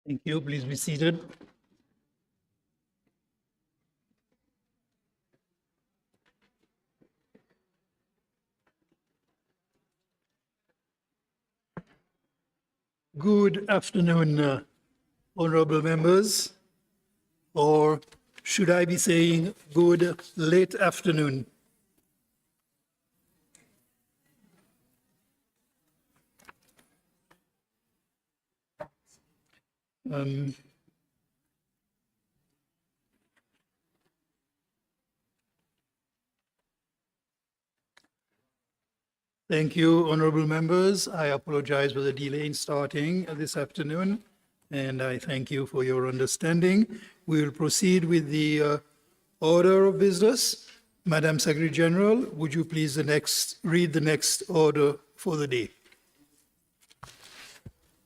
Thank you. Please be seated. Good afternoon, honorable members, or should I be saying good late afternoon? Thank you, honorable members. I apologize for the delay in starting this afternoon, and I thank you for your understanding. We will proceed with the order of business. Madam Secretary General, would you please read the next order for the day?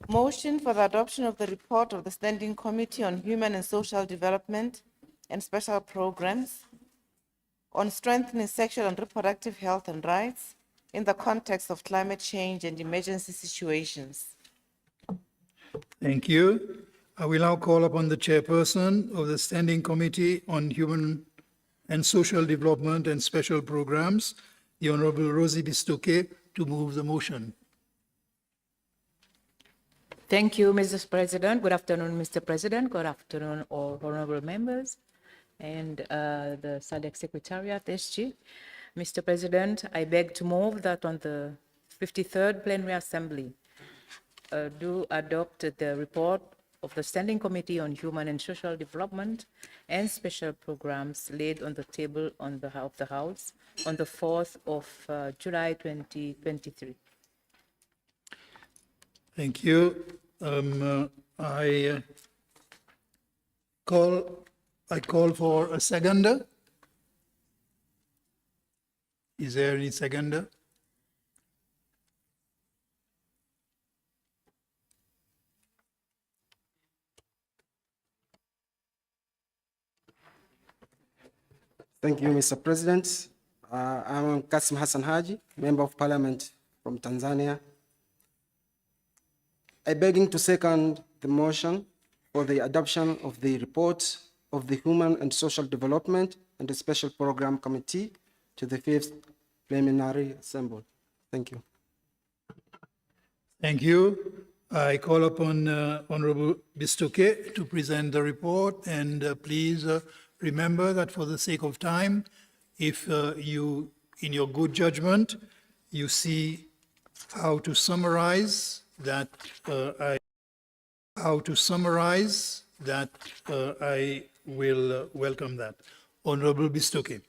Motion for the adoption of the report of the Standing Committee on Human and Social Development and Special Programs on strengthening sexual and reproductive health and rights in the context of climate change and emergency situations. Thank you. I will now call upon the chairperson of the Standing Committee on Human and Social Development and Special Programs, the Honorable Rosie Bistoke, to move the motion. Thank you, Mr. President. Good afternoon, Mr. President. Good afternoon, all honorable members and the SADC Secretariat, SG. Mr. President, I beg to move that on the 53rd Plenary Assembly do adopt the report of the Standing Committee on Human and Social Development and Special Programs laid on the table on behalf of the House on the 4th of July 2023. Thank you. I call for a seconder. Is there any seconder? Thank you, Mr. President. I'm Kasim Hassan Haji, Member of Parliament from Tanzania. I beg to second the motion for the adoption of the report of the Human and Social Development and the Special Program Committee to the 5th Plenary Assembly. Thank you. Thank you. I call upon Honorable Bistoke to present the report, and please remember that for the sake of time, if you, in your good judgment, you see how to summarize that, I will welcome that. Honorable Bistoke.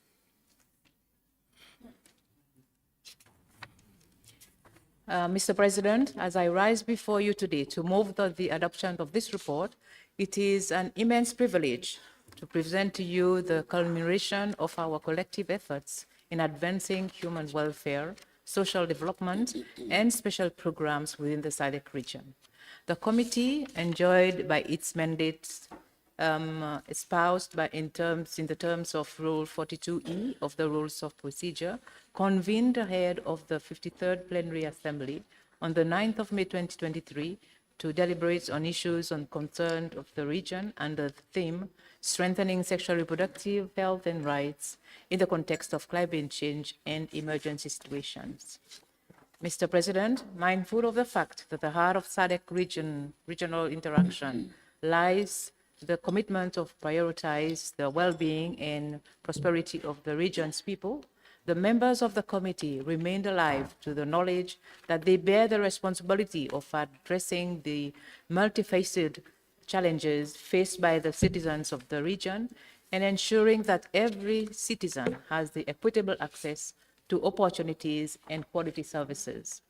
Mr. President, as I rise before you today to move the adoption of this report, it is an immense privilege to present to you the culmination of our collective efforts in advancing human welfare, social development, and special programs within the SADC region. The committee, enjoyed by its mandates espoused in the terms of Rule 42E of the Rules of Procedure, convened ahead of the 53rd Plenary Assembly on the 9th of May 2023 to deliberate on issues on concern of the region under the theme Strengthening Sexual Reproductive Health and Rights in the Context of Climate Change and Emergency Situations. Mr. President, mindful of the fact that the heart of SADC regional interaction lies the commitment of prioritize the well-being and prosperity of the region's people, the members of the committee remained alive to the knowledge that they bear the responsibility of addressing the multifaceted challenges faced by the citizens of the region and ensuring that every citizen has the equitable access to opportunities and quality services.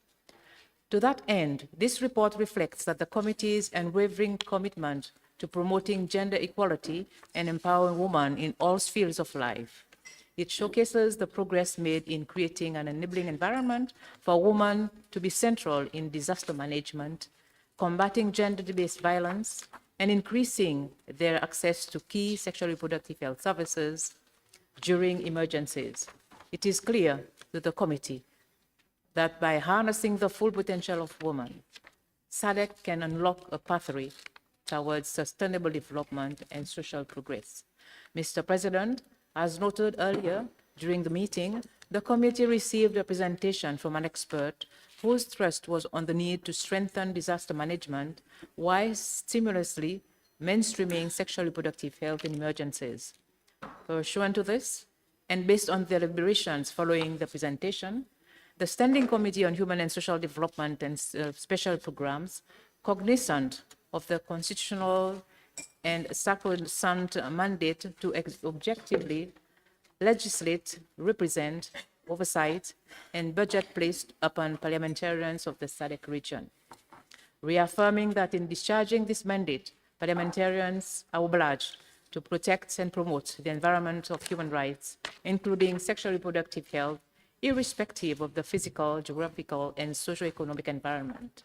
To that end, this report reflects that the committee's unwavering commitment to promoting gender equality and empowering women in all spheres of life. It showcases the progress made in creating an enabling environment for women to be central in disaster management, combating gender-based violence, and increasing their access to key sexual reproductive health services during emergencies. It is clear to the committee that by harnessing the full potential of women, SADC can unlock a pathway towards sustainable development and social progress. Mr. President, as noted earlier during the meeting, the committee received a presentation from an expert whose thrust was on the need to strengthen disaster management while stimulously mainstreaming sexual reproductive health in emergencies. Pursuant to this, and based on the deliberations following the presentation, the Standing Committee on Human and Social Development and Special Programs, cognizant of the constitutional and sacrosanct mandate to objectively legislate, represent, oversight, and budget placed upon parliamentarians of the SADC region, reaffirming that in discharging this mandate, parliamentarians are obliged to protect and promote the environment of human rights, including sexual reproductive health, irrespective of the physical, geographical, and socio-economic environment.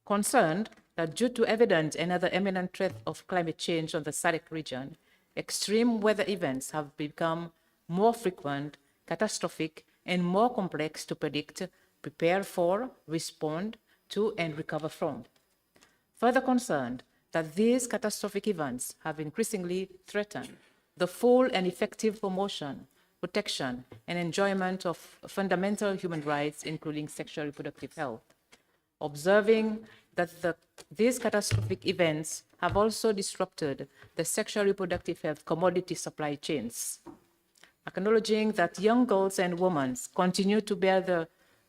Concerned that due to evident and other imminent threat of climate change on the SADC region, extreme weather events have become more frequent, catastrophic, and more complex to predict, prepare for, respond to, and recover from. Further concerned that these catastrophic events have increasingly threatened the full and effective promotion, protection, and enjoyment of fundamental human rights, including sexual reproductive health. Observing that these catastrophic events have also disrupted the sexual reproductive health commodity supply chains. Acknowledging that young girls and women continue to bear the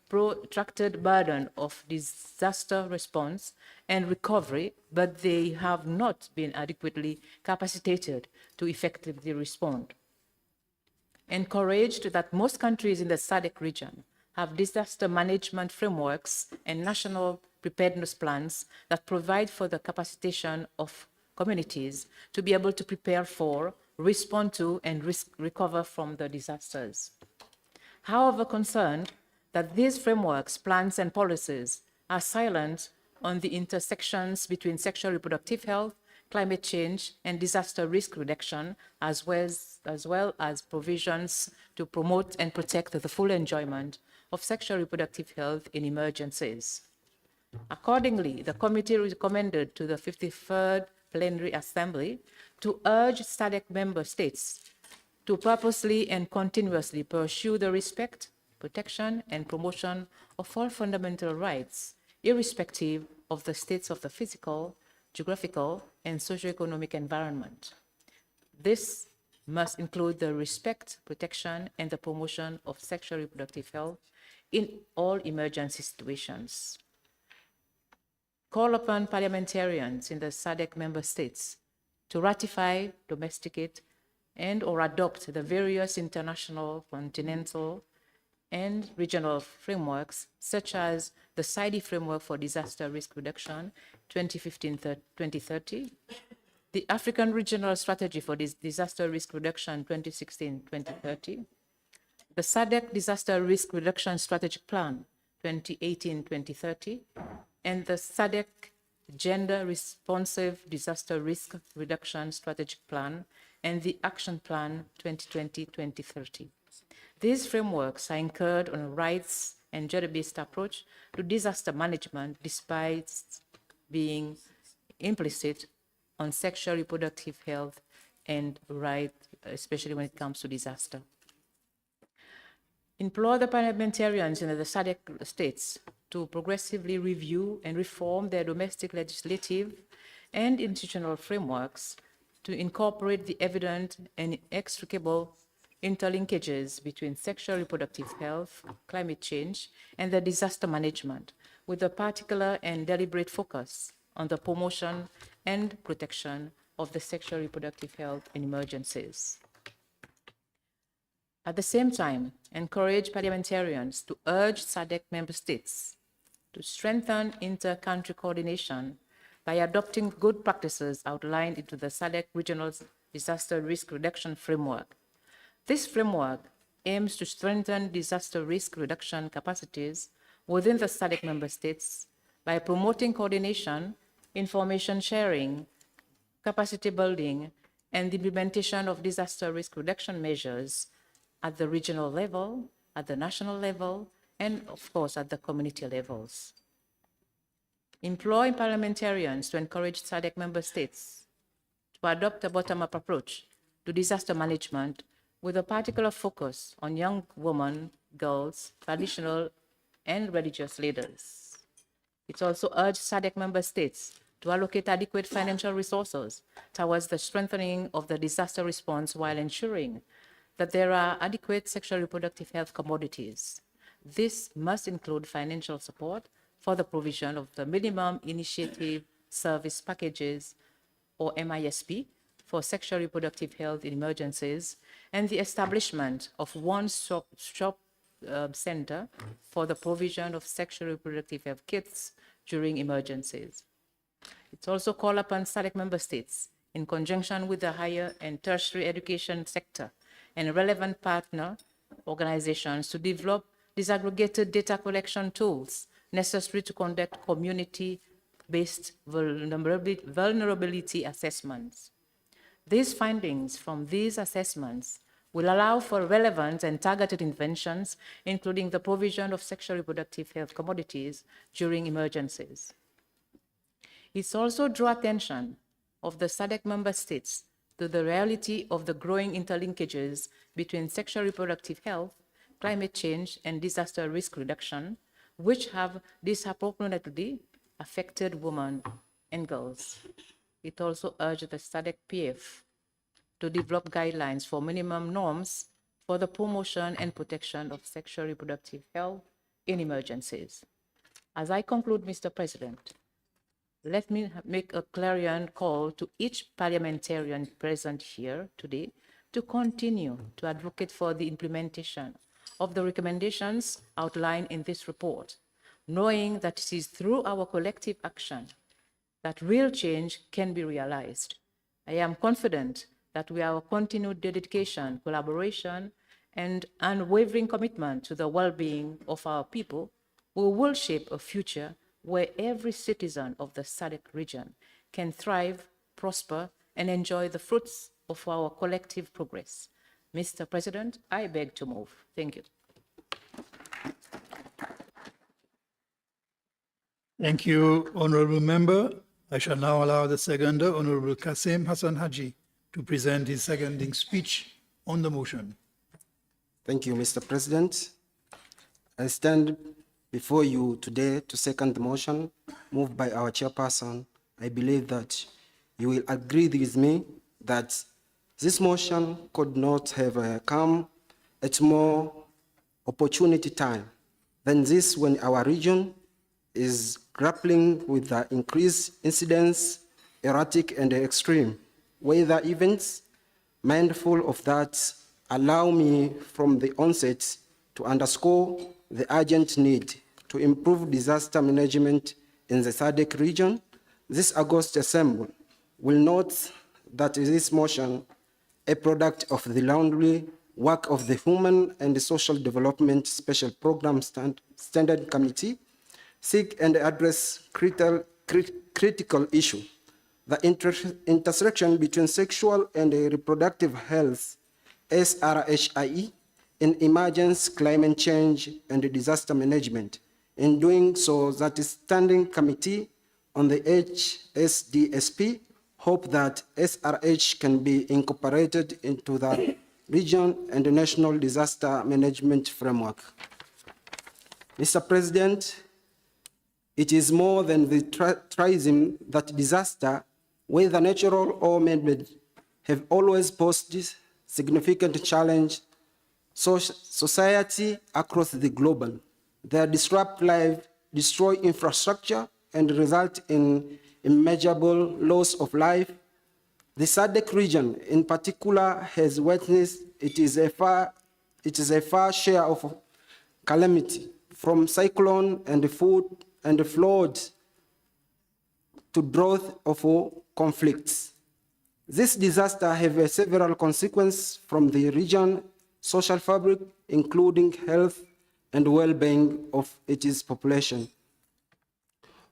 protracted burden of disaster response and recovery, but they have not been adequately capacitated to effectively respond. Encouraged that most countries in the SADC region have disaster management frameworks and national preparedness plans that provide for the capacitation of communities to be able to prepare for, respond to, and recover from the disasters. However, concerned that these frameworks, plans, and policies are silent on the intersections between sexual reproductive health, climate change, and disaster risk reduction, as well as provisions to promote and protect the full enjoyment of sexual reproductive health in emergencies. Accordingly, the committee recommended to the 53rd Plenary Assembly to urge SADC member states to purposely and continuously pursue the respect, protection, and promotion of all fundamental rights, irrespective of the states of the physical, geographical, and socioeconomic environment. This must include the respect, protection, and the promotion of sexual reproductive health in all emergency situations. Call upon parliamentarians in the SADC member states to ratify, domesticate, and/or adopt the various international, continental, and regional frameworks, such as the SADC Framework for Disaster Risk Reduction 2015-2030, the African Regional Strategy for Disaster Risk Reduction 2016-2030, the SADC Disaster Risk Reduction Strategic Plan 2018-2030, and the SADC Gender Responsive Disaster Risk Reduction Strategic Plan and the Action Plan 2020-2030. These frameworks are anchored on a rights and gender-based approach to disaster management, despite being implicit on sexual reproductive health and rights, especially when it comes to disaster. Implore the parliamentarians in the SADC states to progressively review and reform their domestic legislative and institutional frameworks to incorporate the evident and inextricable interlinkages between sexual reproductive health, climate change, and the disaster management, with a particular and deliberate focus on the promotion and protection of the sexual reproductive health in emergencies. At the same time, encourage parliamentarians to urge SADC member states to strengthen inter-country coordination by adopting good practices outlined into the SADC Regional Disaster Risk Reduction Framework. This framework aims to strengthen disaster risk reduction capacities within the SADC member states by promoting coordination, information sharing, capacity building, and the implementation of disaster risk reduction measures at the regional level, at the national level, and of course at the community levels. implore parliamentarians to encourage SADC member states to adopt a bottom-up approach to disaster management with a particular focus on young women, girls, traditional and religious leaders. It also urged SADC member states to allocate adequate financial resources towards the strengthening of the disaster response while ensuring that there are adequate sexual reproductive health commodities. This must include financial support for the provision of the minimum initiative service packages, or MISP, for sexual reproductive health in emergencies, and the establishment of one-stop shop center for the provision of sexual reproductive health kits during emergencies. It's also called upon SADC member states, in conjunction with the higher and tertiary education sector and relevant partner organizations, to develop disaggregated data collection tools necessary to conduct community-based vulnerability assessments. These findings from these assessments will allow for relevant and targeted interventions, including the provision of sexual reproductive health commodities during emergencies. It's also draw attention of the SADC member states to the reality of the growing interlinkages between sexual reproductive health, climate change, and disaster risk reduction, which have disproportionately affected women and girls. It also urged the SADC-PF to develop guidelines for minimum norms for the promotion and protection of sexual reproductive health in emergencies. As I conclude, Mr. President, let me make a clarion call to each parliamentarian present here today to continue to advocate for the implementation of the recommendations outlined in this report, knowing that it is through our collective action that real change can be realized. I am confident that with our continued dedication, collaboration, and unwavering commitment to the well-being of our people, we will shape a future where every citizen of the SADC region can thrive, prosper, and enjoy the fruits of our collective progress. Mr. President, I beg to move. Thank you. Thank you, Honorable Member. I shall now allow the seconder, Honorable Kassim Hassan Haji, to present his seconding speech on the motion. Thank you, Mr. President. I stand before you today to second the motion moved by our chairperson. I believe that you will agree with me that this motion could not have come at more opportunity time than this, when our region is grappling with the increased incidence, erratic and extreme weather events. Mindful of that, allow me from the onset to underscore the urgent need to improve disaster management in the SADC region. This August Assembly will note that this motion, a product of the laundry work of the Human and Social Development Special Program Standard Committee, seek and address critical issue, the intersection between sexual and reproductive health, SRHR, in emergency, climate change, and disaster management. In doing so, that Standing Committee on the HSDSP hope that SRH can be incorporated into the region and the national disaster management framework. Mr. President, it is more than the truism that disaster, whether natural or man-made, have always posed significant challenge society across the globe. They disrupt life, destroy infrastructure, and result in immeasurable loss of life. The SADC region, in particular, has witnessed it is a fair share of calamity, from cyclone and food and flood to drought of conflicts. This disaster have several consequences from the region social fabric, including health and well-being of its population.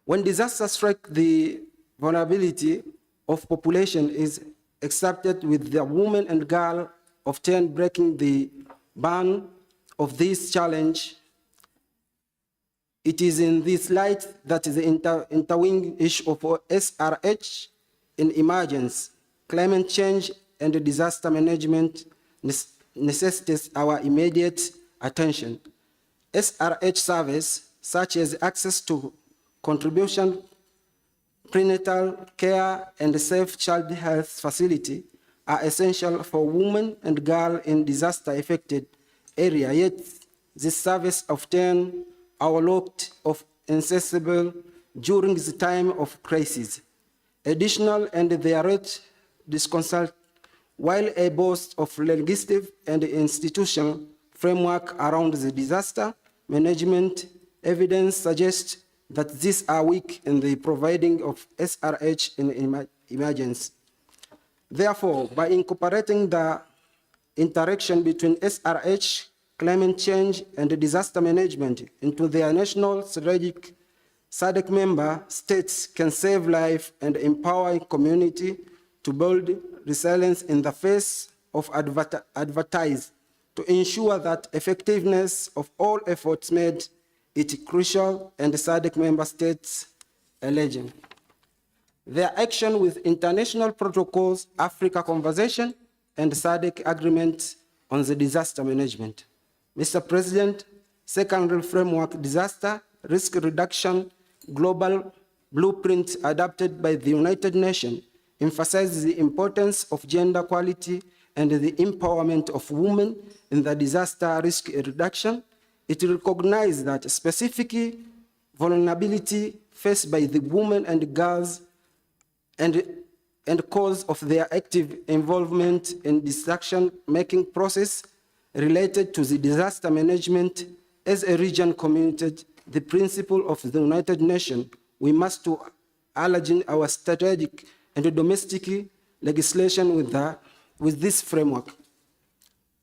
When disaster strikes, the vulnerability of population is accepted, with the women and girl often breaking the burden of this challenge. It is in this light that the interwing issue of SRH in emergence, climate change, and disaster management necessitates our immediate attention. SRH services, such as access to contribution, prenatal care, and safe child health facility, are essential for women and girls in disaster-affected areas, yet this service often overlooked or inaccessible during the time of crisis. Additional and their rate disconsult, while a boast of legislative and institutional framework around the disaster management, evidence suggests that these are weak in the providing of SRH in emergency. Therefore, by incorporating the interaction between SRH, climate change, and disaster management into their national strategic, SADC member states can save life and empower community to build resilience in the face of advertise to ensure that effectiveness of all efforts made it crucial and SADC member states eligible. Their action with international protocols, Africa Conversation, and SADC agreement on the disaster management. Mr. President, secondary framework disaster risk reduction global blueprint adopted by the United Nations emphasizes the importance of gender equality and the empowerment of women in the disaster risk reduction. It recognizes that specific vulnerability faced by the women and girls and cause of their active involvement in decision-making process related to the disaster management as a region committed the principle of the United Nations. We must to align our strategic and domestic legislation with this framework.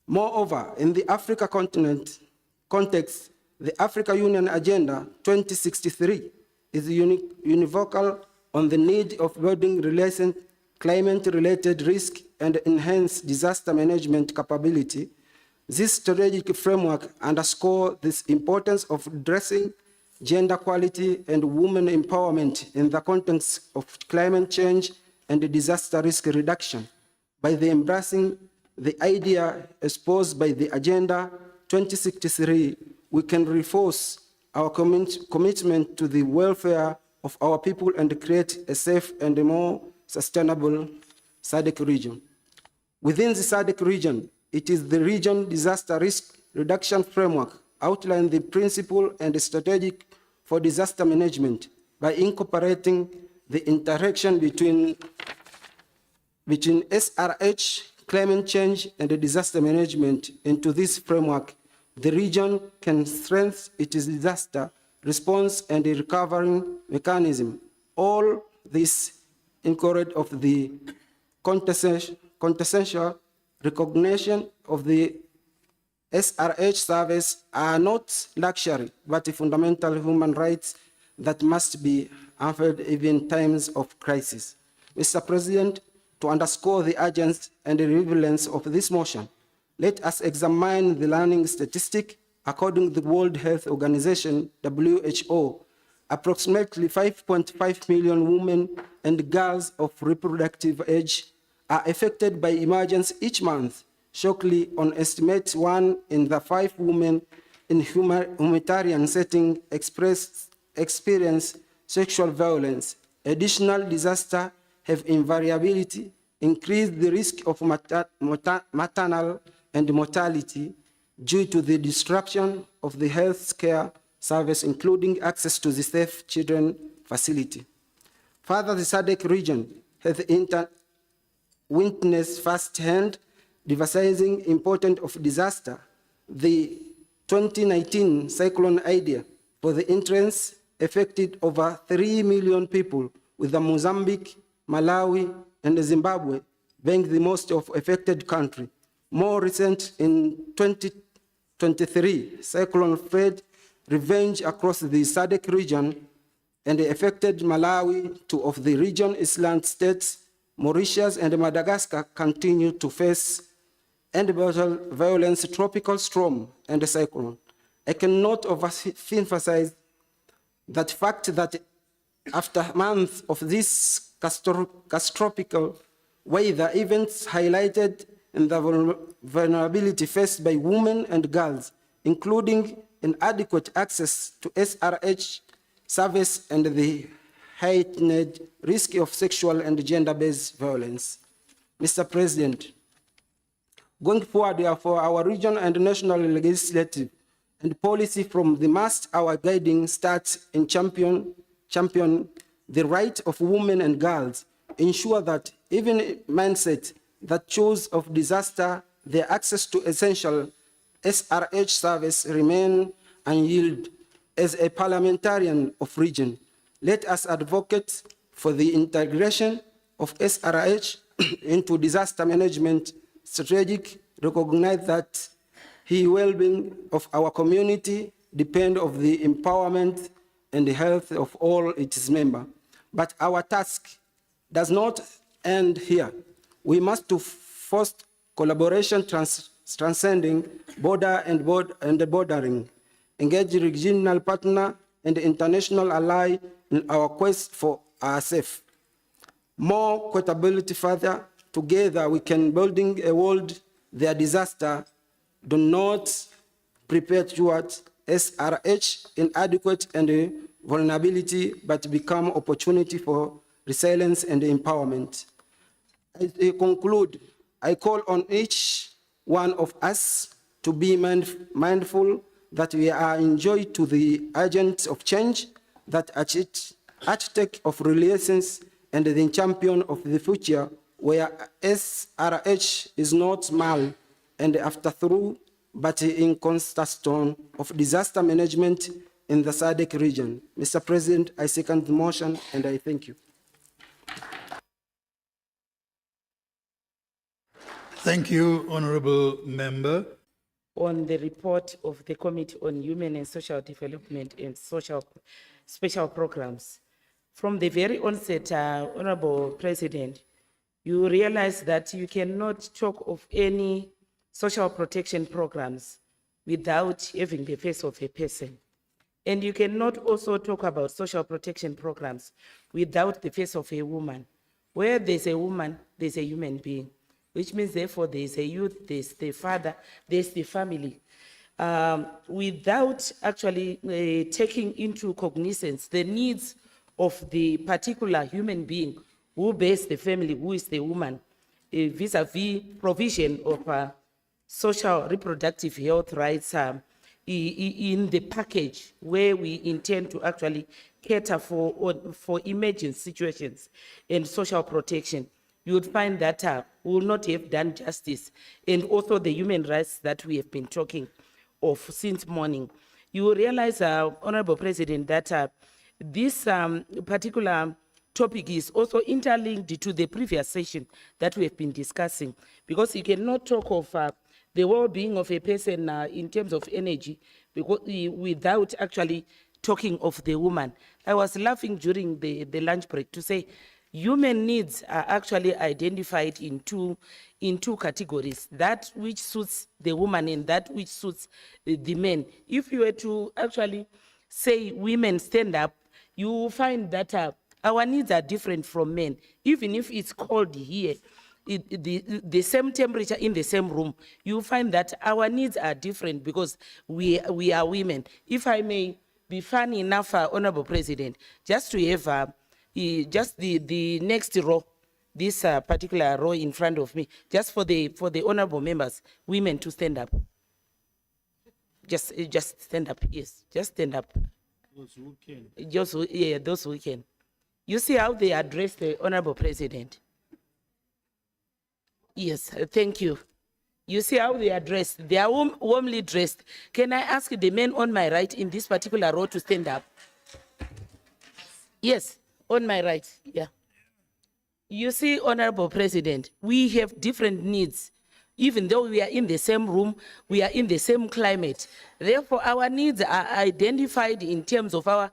Moreover, in the Africa continent context, the Africa Union Agenda 2063 is univocal on the need of building resilient climate-related risk and enhanced disaster management capability. This strategic framework underscores the importance of addressing gender equality and women empowerment in the context of climate change and disaster risk reduction. By embracing the idea exposed by the Agenda 2063, we can reinforce our commitment to the welfare of our people and create a safe and more sustainable SADC region. Within the SADC region, it is the region disaster risk reduction framework outline the principle and strategic for disaster management by incorporating the interaction between SRH, climate change, and disaster management into this framework. The region can strengthen its disaster response and recovery mechanism. All this encourage of the quintessential recognition of the SRH service are not luxury, but fundamental human rights that must be upheld even in times of crisis. Mr. President, to underscore the urgency and the relevance of this motion, let us examine the learning statistic. According to the World Health Organization, WHO, approximately 5.5 million women and girls of reproductive age are affected by emergency each month. Shockingly, on estimate 1 in the 5 women in humanitarian setting experience sexual violence. Additional disasters have invariably increased the risk of maternal and mortality due to the disruption of the health care service, including access to the safe children facility. Further, the SADC region has witnessed firsthand devastating importance of disaster. The 2019 cyclone Idai for the entrance affected over 3 million people, with the Mozambique, Malawi, and Zimbabwe being the most affected country. More recent, in 2023, Cyclone Fred revenge across the SADC region and affected Malawi. 2 of the region island states, Mauritius and Madagascar, continue to face and battle violence, tropical storm, and cyclone. I cannot overemphasize That fact that after months of these catastrophic weather events highlighted in the vulnerability faced by women and girls, including inadequate access to SRH service and the heightened risk of sexual and gender-based violence. Mr. President, going forward, therefore, our regional and national legislative and policy from the must our guiding starts in champion the right of women and girls, ensure that even mindset that choose of disaster, their access to essential SRH service remain unyielded. As a parliamentarian of region, let us advocate for the integration of SRH into disaster management strategic, recognize that the well-being of our community depend on the empowerment and the health of all its members. But our task does not end here. We must foster collaboration transcending border and bordering, engage regional partner and international ally in our quest for our safe. More credibility further, together we can building a world their disaster do not prepare towards SRH inadequate and vulnerability, but become opportunity for resilience and empowerment. As I conclude, I call on each one of us to be mindful that we are enjoy to the agents of change, that architect of relations and the champion of the future, where SRH is not small and afterthought, but in cornerstone of disaster management in the SADC region. Mr. President, I second the motion and I thank you. Thank you, Honorable Member. On the report of the Committee on Human and Social Development and Special Programs. From the very onset, Honorable President, you realize that you cannot talk of any social protection programs without having the face of a person. And you cannot also talk about social protection programs without the face of a woman. Where there's a woman, there's a human being, which means therefore there's a youth, there's the father, there's the family. Without actually taking into cognizance the needs of the particular human being who bears the family, who is the woman, vis-a-vis provision of social reproductive health rights in the package where we intend to actually cater for emergent situations and social protection, you would find that we will not have done justice. And also the human rights that we have been talking of since morning. You will realize, Honorable President, that this particular topic is also interlinked to the previous session that we have been discussing, because you cannot talk of the well-being of a person in terms of energy without actually talking of the woman. I was laughing during the lunch break to say human needs are actually identified in two categories, that which suits the woman and that which suits the men. If you were to actually say women stand up, you will find that our needs are different from men. Even if it's cold here, the same temperature in the same room, you find that our needs are different because we are women. If I may be funny enough, Honorable President, just to have just the next row, this particular row in front of me, just for the honorable members, women to stand up. Just stand up, yes, just stand up. Those who can. Yeah, those who can. You see how they address the Honorable President? Yes, thank you. You see how they address? They are warmly dressed. Can I ask the men on my right in this particular row to stand up? Yes, on my right, yeah. You see, Honorable President, we have different needs. Even though we are in the same room, we are in the same climate. Therefore, our needs are identified in terms of our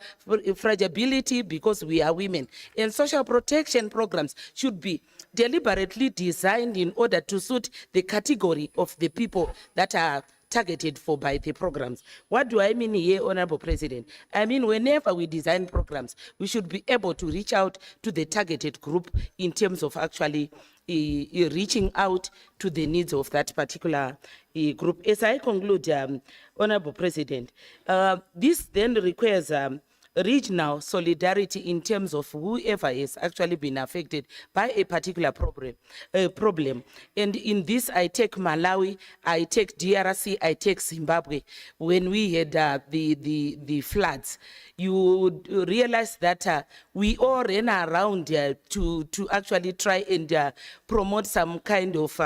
fragility because we are women. And social protection programs should be deliberately designed in order to suit the category of the people that are targeted for by the programs. What do I mean here, Honorable President? I mean, whenever we design programs, we should be able to reach out to the targeted group in terms of actually reaching out to the needs of that particular group. As I conclude, Honorable President, this then requires regional solidarity in terms of whoever has actually been affected by a particular problem. And in this, I take Malawi, I take DRC, I take Zimbabwe. When we had the floods, you would realize that we all ran around to actually try and promote some kind of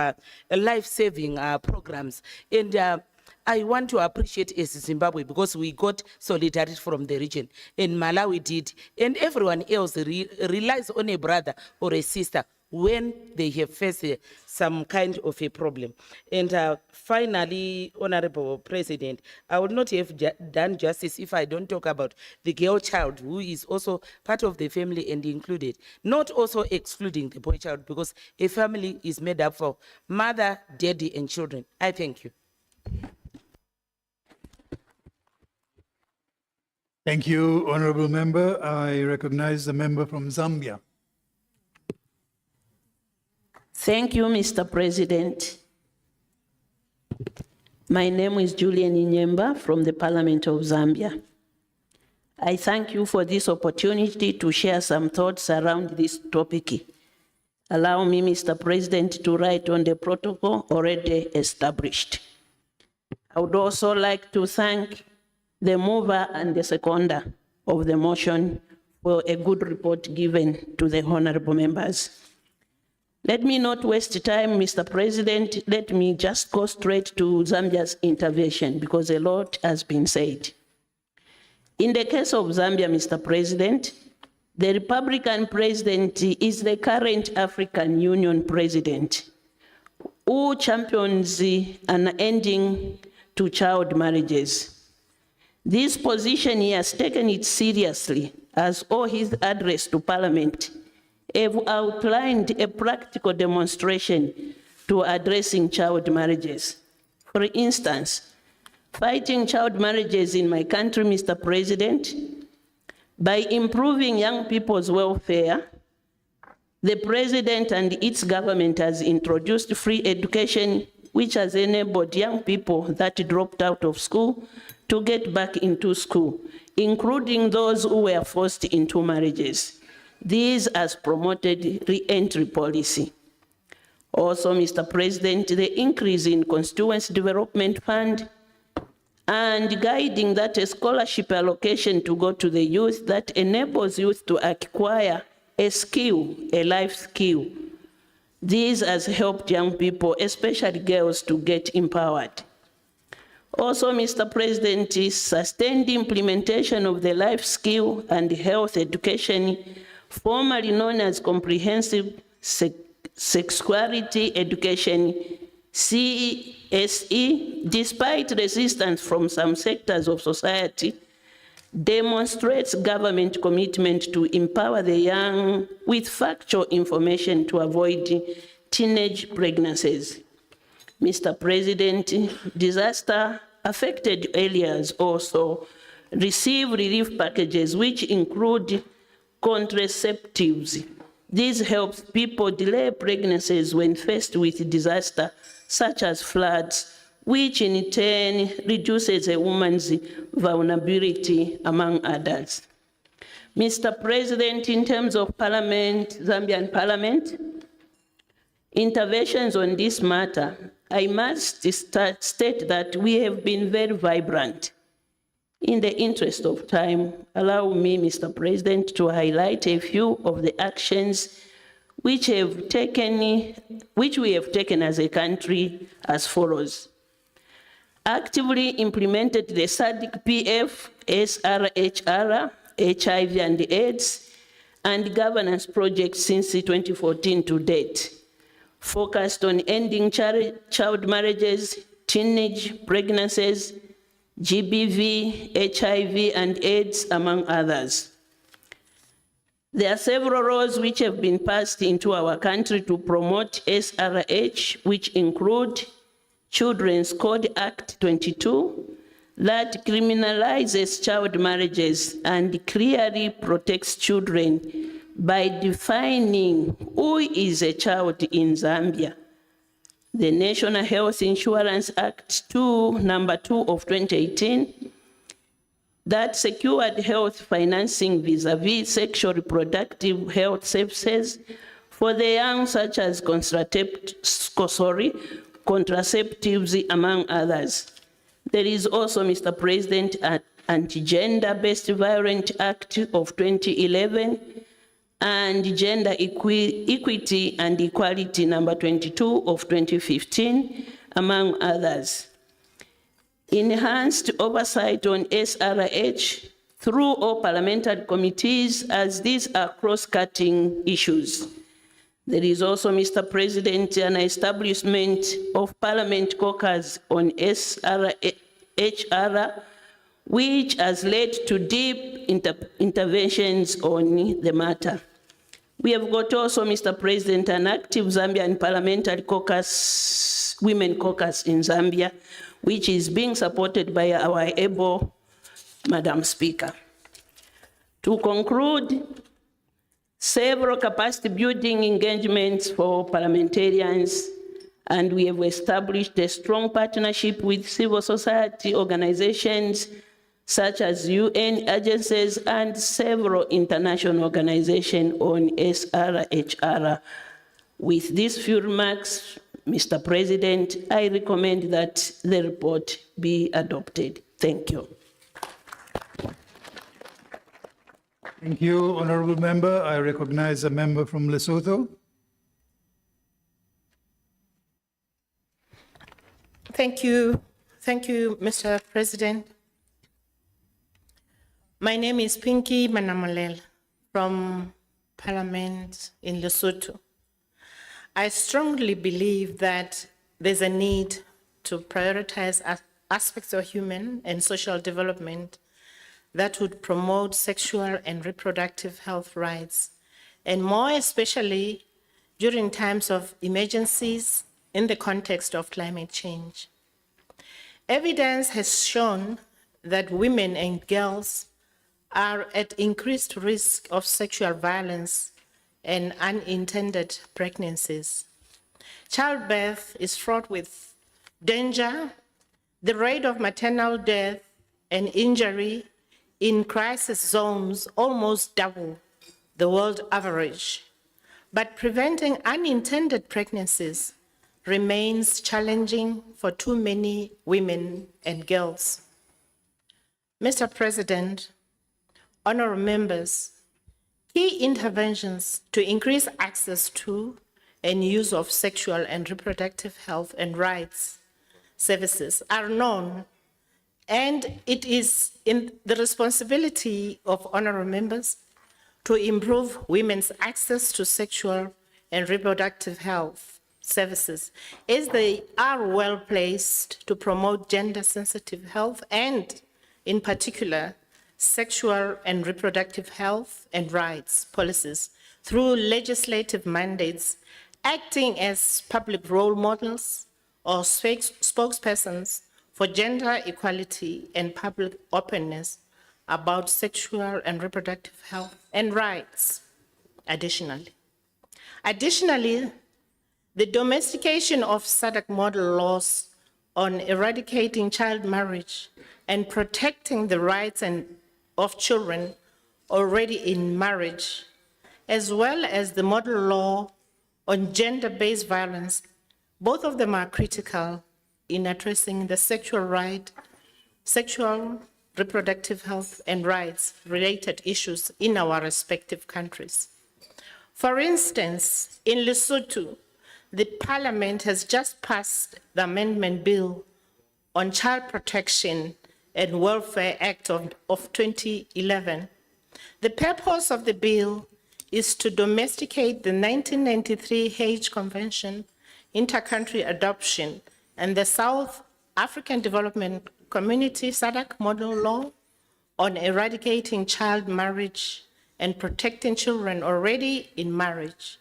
life-saving programs. And I want to appreciate Zimbabwe because we got solidarity from the region, and Malawi did, and everyone else relies on a brother or a sister when they have faced some kind of a problem. And finally, Honorable President, I would not have done justice if I don't talk about the girl child, who is also part of the family and included, not also excluding the boy child, because a family is made up of mother, daddy, and children. I thank you. Thank you, Honorable Member. I recognize the member from Zambia. Thank you, Mr. President. My name is Julian Inyemba from the Parliament of Zambia. I thank you for this opportunity to share some thoughts around this topic. Allow me, Mr. President, to write on the protocol already established. I would also like to thank the mover and the seconder of the motion for a good report given to the honorable members. Let me not waste time, Mr. President. Let me just go straight to Zambia's intervention because a lot has been said. In the case of Zambia, Mr. President, the Republican president is the current African Union president who champions an ending to child marriages. This position, he has taken it seriously, as all his address to Parliament have outlined a practical demonstration to addressing child marriages. For instance, fighting child marriages in my country, Mr. President, by improving young people's welfare, the President and its government has introduced free education, which has enabled young people that dropped out of school to get back into school, including those who were forced into marriages. This has promoted re-entry policy. Also, Mr. President, the increase in Constituency Development Fund and guiding that a scholarship allocation to go to the youth that enables youth to acquire a skill, a life skill. This has helped young people, especially girls, to get empowered. Also, Mr. President, sustained implementation of the life skill and health education, formerly known as comprehensive sexuality education, CSE, despite resistance from some sectors of society, demonstrates government commitment to empower the young with factual information to avoid teenage pregnancies. Mr. President, disaster-affected areas also receive relief packages which include contraceptives. This helps people delay pregnancies when faced with disaster, such as floods, which in turn reduces a woman's vulnerability among adults. Mr. President, in terms of Parliament, Zambian Parliament, interventions on this matter, I must state that we have been very vibrant. In the interest of time, allow me, Mr. President, to highlight a few of the actions which we have taken as a country as follows. Actively implemented the SADC-PF, SRHR, HIV and AIDS, and governance projects since 2014 to date, focused on ending child marriages, teenage pregnancies, GBV, HIV, and AIDS, among others. There are several laws which have been passed into our country to promote SRH, which include Children's Code Act 22 that criminalizes child marriages and clearly protects children by defining who is a child in Zambia. The National Health Insurance Act 2, number 2 of 2018, that secured health financing vis-a-vis sexual reproductive health services for the young, such as contraceptives, among others. There is also, Mr. President, an Anti-Gender-Based Violence Act of 2011 and Gender Equity and Equality number 22 of 2015, among others. Enhanced oversight on SRH through all parliamentary committees, as these are cross-cutting issues. There is also, Mr. President, an establishment of Parliament caucus on SRHR, which has led to deep interventions on the matter. We have got also, Mr. President, an active Zambian parliamentary caucus, women caucus in Zambia, which is being supported by our able Madam Speaker. To conclude, several capacity building engagements for parliamentarians, and we have established a strong partnership with civil society organizations such as UN agencies and several international organizations on SRHR. With these few remarks, Mr. President, I recommend that the report be adopted. Thank you. Thank you, Honorable Member. I recognize a member from Lesotho. Thank you, Mr. President. My name is Pinky Manamolel from Parliament in Lesotho. I strongly believe that there's a need to prioritize aspects of human and social development that would promote sexual and reproductive health rights, and more especially during times of emergencies in the context of climate change. Evidence has shown that women and girls are at increased risk of sexual violence and unintended pregnancies. Childbirth is fraught with danger. The rate of maternal death and injury in crisis zones almost double the world average. But preventing unintended pregnancies remains challenging for too many women and girls. Mr. President, honorable members, key interventions to increase access to and use of sexual and reproductive health and rights services are known, and it is in the responsibility of honorable members to improve women's access to sexual and reproductive health services, as they are well placed to promote gender-sensitive health and, in particular, sexual and reproductive health and rights policies through legislative mandates, acting as public role models or spokespersons for gender equality and public openness about sexual and reproductive health and rights. Additionally, the domestication of SADC model laws on eradicating child marriage and protecting the rights of children already in marriage, as well as the model law on gender-based violence, both of them are critical in addressing the sexual reproductive health and rights related issues in our respective countries. For instance, in Lesotho, the Parliament has just passed the Amendment Bill on Child Protection and Welfare Act of 2011. The purpose of the bill is to domesticate the 1993 Hague Convention, intercountry adoption, and the South African Development Community SADC model law on eradicating child marriage and protecting children already in marriage.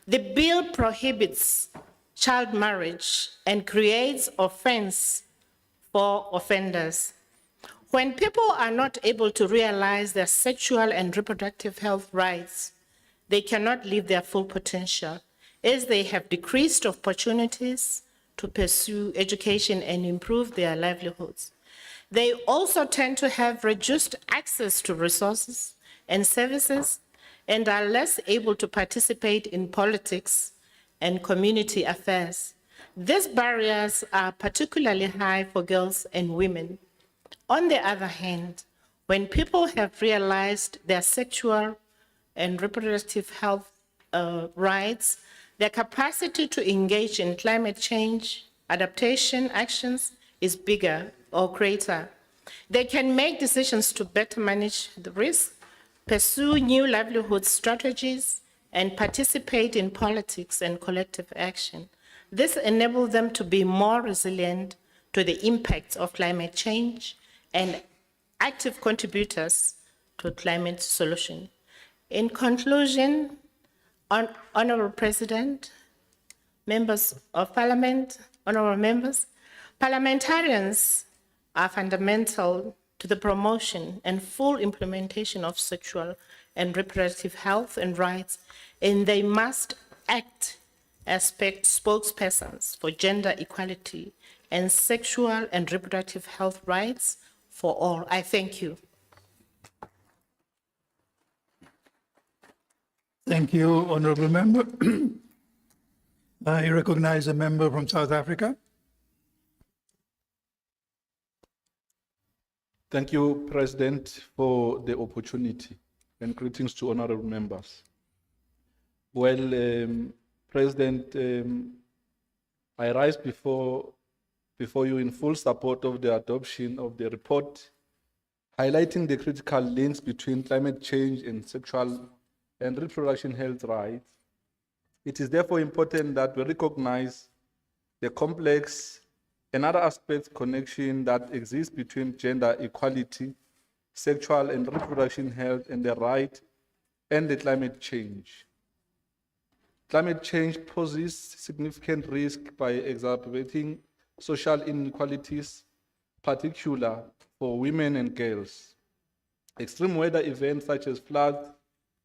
The bill prohibits child marriage and creates offense for offenders. When people are not able to realize their sexual and reproductive health rights, they cannot live their full potential, as they have decreased opportunities to pursue education and improve their livelihoods. They also tend to have reduced access to resources and services and are less able to participate in politics and community affairs. These barriers are particularly high for girls and women. On the other hand, when people have realized their sexual and reproductive health rights, their capacity to engage in climate change adaptation actions is bigger or greater. They can make decisions to better manage the risk, pursue new livelihood strategies, and participate in politics and collective action. This enables them to be more resilient to the impacts of climate change and active contributors to climate solution. In conclusion, Honorable President, members of Parliament, honorable members, parliamentarians are fundamental to the promotion and full implementation of sexual and reproductive health and rights, and they must act as spokespersons for gender equality and sexual and reproductive health rights for all. I thank you. Thank you, honorable member. I recognize a member from South Africa. Thank you, President, for the opportunity, and greetings to honorable members. Well, President, I rise before you in full support of the adoption of the report, highlighting the critical links between climate change and sexual and reproduction health rights. It is therefore important that we recognize the complex and other aspects connection that exists between gender equality, sexual and reproduction health, and the right and the climate change. Climate change poses significant risk by exacerbating social inequalities, particularly for women and girls. Extreme weather events such as floods,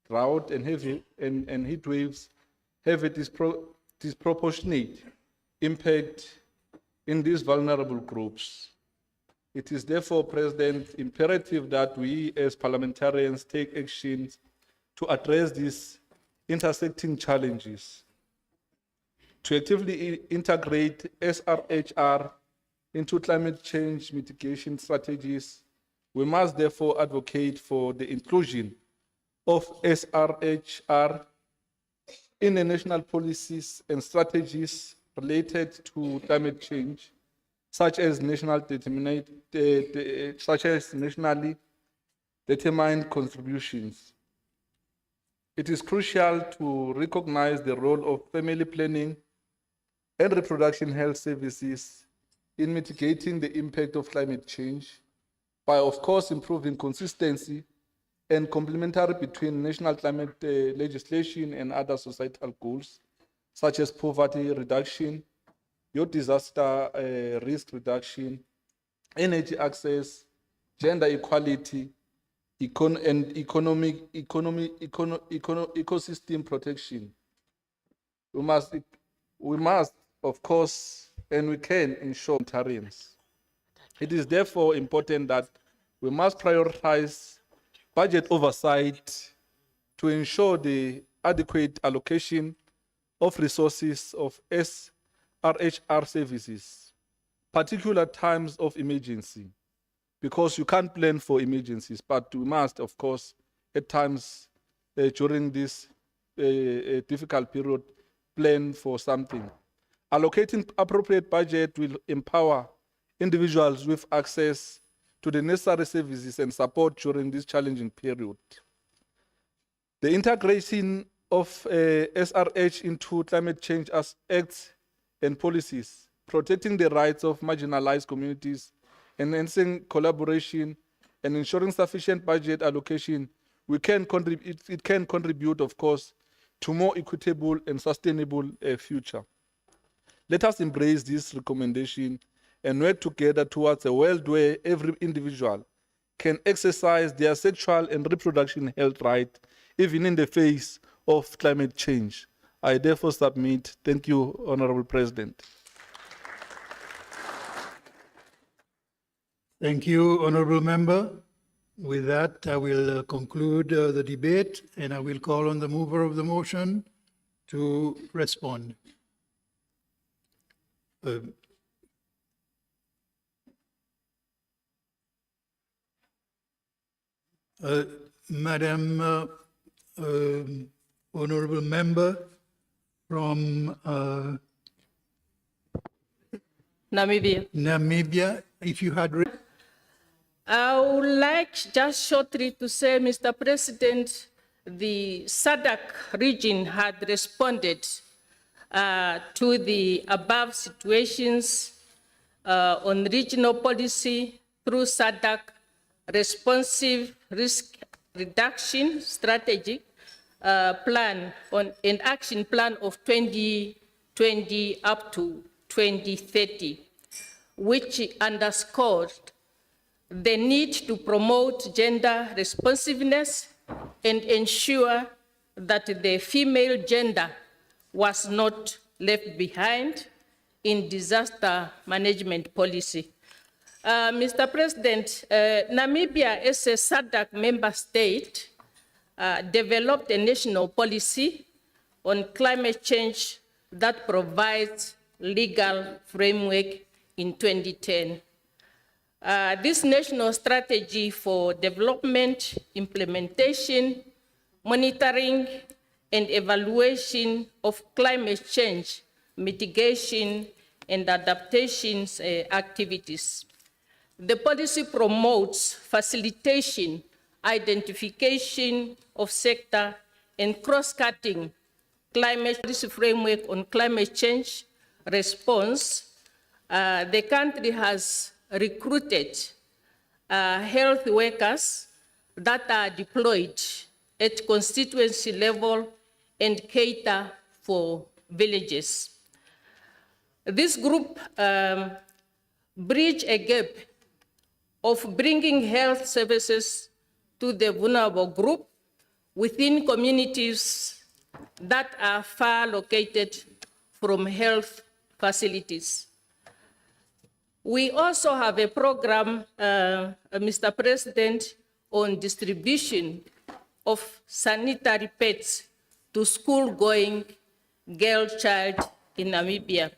drought, and heat waves have a disproportionate impact in these vulnerable groups. It is therefore, President, imperative that we as parliamentarians take actions to address these intersecting challenges. To actively integrate SRHR into climate change mitigation strategies, we must therefore advocate for the inclusion of SRHR in the national policies and strategies related to climate change, such as nationally determined contributions. It is crucial to recognize the role of family planning and reproduction health services in mitigating the impact of climate change by, of course, improving consistency and complementarity between national climate legislation and other societal goals, such as poverty reduction, disaster risk reduction, energy access, gender equality, ecosystem protection. We must, of course, and we can ensure parliamentarians. It is therefore important that we must prioritize budget oversight to ensure the adequate allocation of resources of SRHR services, particular times of emergency, because you can't plan for emergencies, but we must, of course, at times during this difficult period, plan for something. Allocating appropriate budget will empower individuals with access to the necessary services and support during this challenging period. The integration of SRH into climate change acts and policies, protecting the rights of marginalized communities, enhancing collaboration, and ensuring sufficient budget allocation, it can contribute, of course, to more equitable and sustainable future. Let us embrace this recommendation and work together towards a world where every individual can exercise their sexual and reproduction health right, even in the face of climate change. I therefore submit. Thank you, Honorable President. Thank you, Honorable Member. With that, I will conclude the debate, and I will call on the mover of the motion to respond. Madam Honorable Member from Namibia. Namibia, if you had... I would like just shortly to say, Mr. President, the SADC region had responded to the above situations on regional policy through SADC responsive risk reduction strategy plan on an action plan of 2020 up to 2030, which underscored the need to promote gender responsiveness and ensure that the female gender was not left behind in disaster management policy. Mr. President, Namibia, as a SADC member state, developed a national policy on climate change that provides legal framework in 2010. This national strategy for development, implementation, monitoring, and evaluation of climate change, mitigation, and adaptations activities. The policy promotes facilitation, identification of sector, and cross-cutting climate policy framework on climate change response. The country has recruited health workers that are deployed at constituency level and cater for villages. This group bridge a gap of bringing health services to the vulnerable group within communities that are far located from health facilities. We also have a program, Mr. President, on distribution of sanitary pads to school-going girl child in Namibia.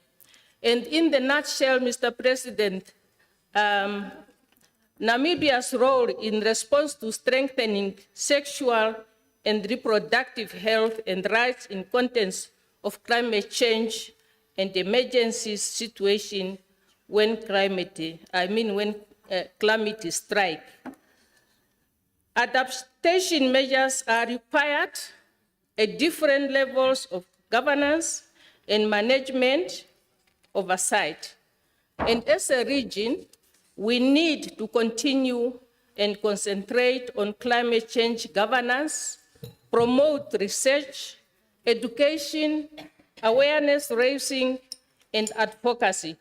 And in the nutshell, Mr. President, Namibia's role in response to strengthening sexual and reproductive health and rights in contents of climate change and emergency situation when calamity strike. Adaptation measures are required at different levels of governance and management oversight. And as a region, we need to continue and concentrate on climate change governance, promote research, education, awareness raising, and advocacy,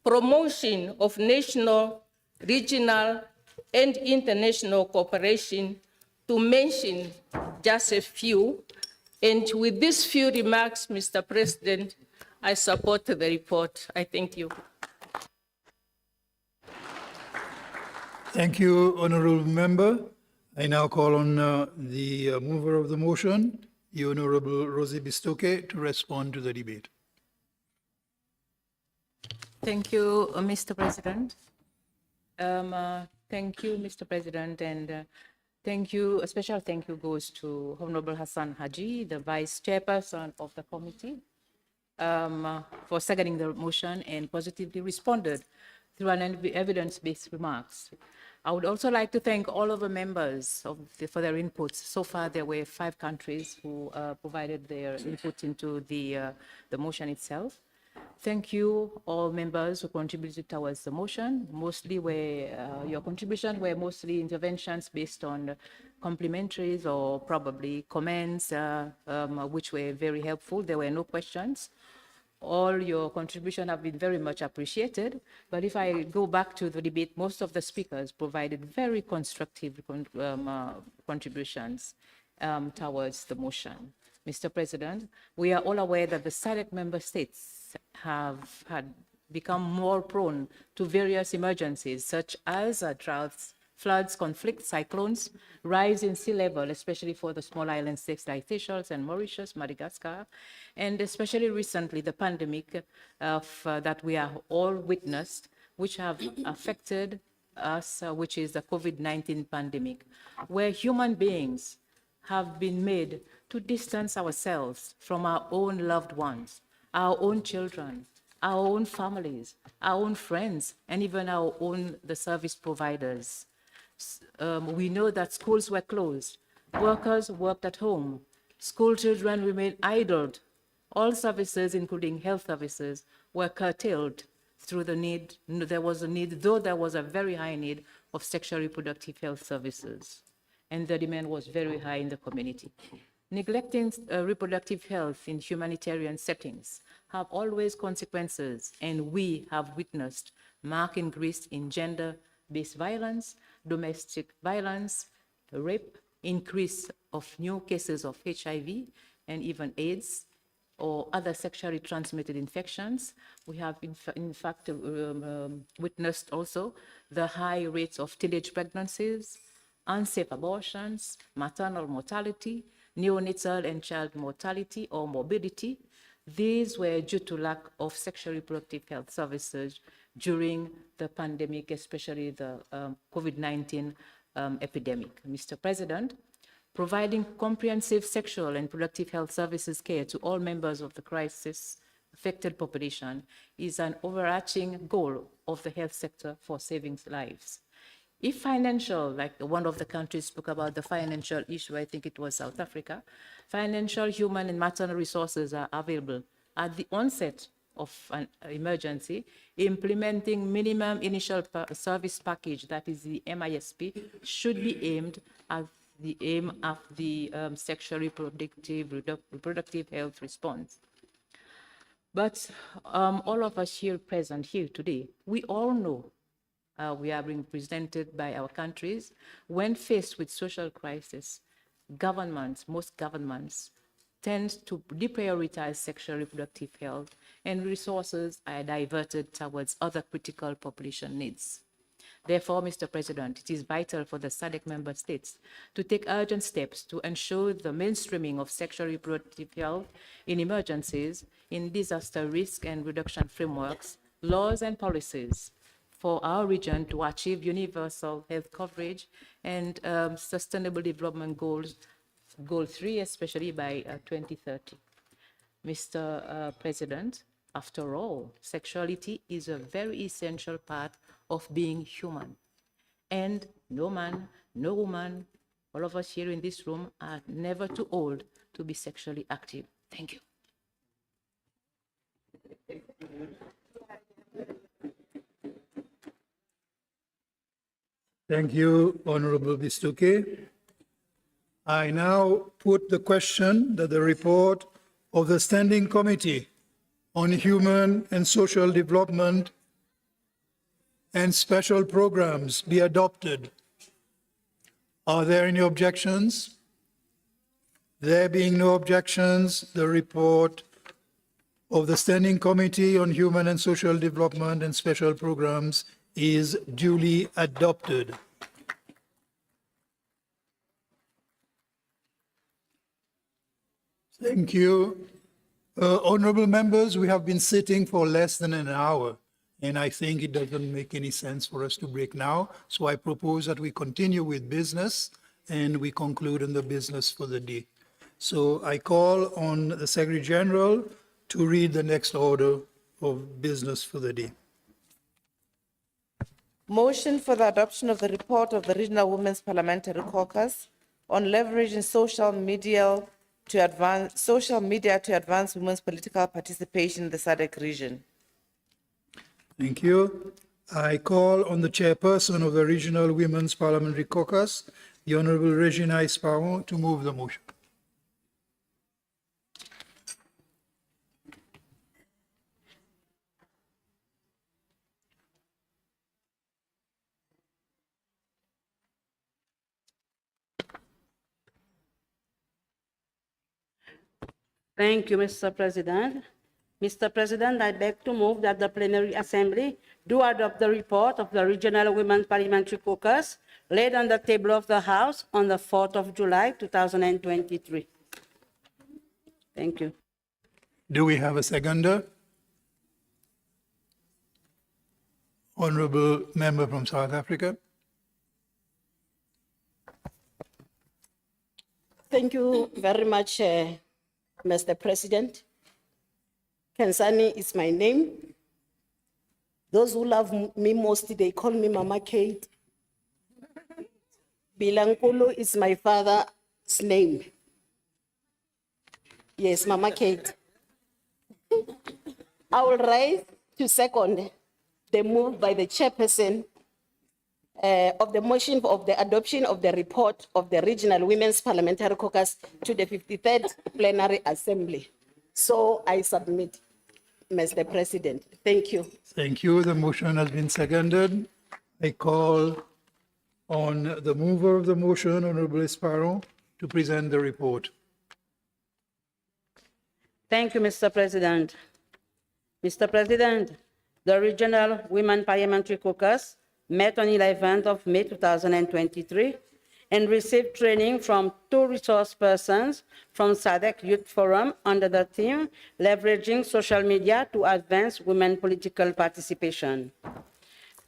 promotion of national, regional, and international cooperation, to mention just a few. And with these few remarks, Mr. President, I support the report. I thank you. Thank you, Honorable Member. I now call on the mover of the motion, the Honorable Rosie Bistoke, to respond to the debate. Thank you, Mr. President. Thank you, Mr. President, and thank you. A special thank you goes to Honorable Hassan Haji, the Vice Chairperson of the committee, for seconding the motion and positively responded through an evidence-based remarks. I would also like to thank all of the members for their inputs. So far, there were 5 countries who provided their input into the motion itself. Thank you, all members who contributed towards the motion. Mostly your contributions were mostly interventions based on complementaries or probably comments, which were very helpful. There were no questions. All your contributions have been very much appreciated. But if I go back to the debate, most of the speakers provided very constructive contributions towards the motion. Mr. President, we are all aware that the SADC member states have become more prone to various emergencies, such as droughts, floods, conflicts, cyclones, rise in sea level, especially for the small island states like Seychelles and Mauritius, Madagascar, and especially recently the pandemic that we have all witnessed, which have affected us, which is the COVID-19 pandemic, where human beings have been made to distance ourselves from our own loved ones, our own children, our own families, our own friends, and even the service providers. We know that schools were closed, workers worked at home, school children remained idled. All services, including health services, were curtailed through the need. There was a need, though there was a very high need of sexual reproductive health services, and the demand was very high in the community. Neglecting reproductive health in humanitarian settings have always consequences, and we have witnessed marked increase in gender-based violence, domestic violence, rape, increase of new cases of HIV and even AIDS or other sexually transmitted infections. We have in fact witnessed also the high rates of teenage pregnancies, unsafe abortions, maternal mortality, neonatal and child mortality or morbidity. These were due to lack of sexual reproductive health services during the pandemic, especially the COVID-19 epidemic. Mr. President, providing comprehensive sexual and reproductive health services care to all members of the crisis-affected population is an overarching goal of the health sector for saving lives. If financial, like one of the countries spoke about the financial issue, I think it was South Africa, financial, human, and maternal resources are available at the onset of an emergency, implementing minimum initial service package, that is the MISP, should be aimed at the aim of the sexual reproductive health response. But all of us here present here today, we all know we are being presented by our countries. When faced with social crisis, governments, most governments, tend to deprioritize sexual reproductive health, and resources are diverted towards other critical population needs. Therefore, Mr. President, it is vital for the SADC member states to take urgent steps to ensure the mainstreaming of sexual reproductive health in emergencies, in disaster risk and reduction frameworks, laws and policies for our region to achieve universal health coverage and sustainable development goals, goal 3, especially by 2030. Mr. President, after all, sexuality is a very essential part of being human. And no man, no woman, all of us here in this room are never too old to be sexually active. Thank you. Thank you, Honorable Bistuke. I now put the question that the report of the Standing Committee on Human and Social Development and Special Programs be adopted. Are there any objections? There being no objections, the report of the Standing Committee on Human and Social Development and Special Programs is duly adopted. Thank you. Honorable members, we have been sitting for less than an hour, and I think it doesn't make any sense for us to break now. So I propose that we continue with business and we conclude on the business for the day. So I call on the Secretary General to read the next order of business for the day. Motion for the adoption of the report of the Regional Women's Parliamentary Caucus on leveraging social media to advance women's political participation in the SADC region. Thank you. I call on the chairperson of the Regional Women's Parliamentary Caucus, the Honorable Regina Esparon, to move the motion. Thank you, Mr. President. Mr. President, I beg to move that the plenary assembly do adopt the report of the Regional Women's Parliamentary Caucus laid on the table of the House on the 4th of July, 2023. Thank you. Do we have a seconder? Honorable member from South Africa. Thank you very much, Mr. President. Kensani is my name. Those who love me most, they call me Mama Kate. Bilankulu is my father's name. Yes, Mama Kate. I will rise to second the move by the chairperson of the motion of the adoption of the report of the Regional Women's Parliamentary Caucus to the 53rd Plenary Assembly. So I submit, Mr. President. Thank you. Thank you. The motion has been seconded. I call on the mover of the motion, Honorable Sparrow, to present the report. Thank you, Mr. President. Mr. President, the Regional Women Parliamentary Caucus met on 11th of May 2023 and received training from 2 resource persons from SADC Youth Forum under the theme Leveraging Social Media to Advance Women Political Participation.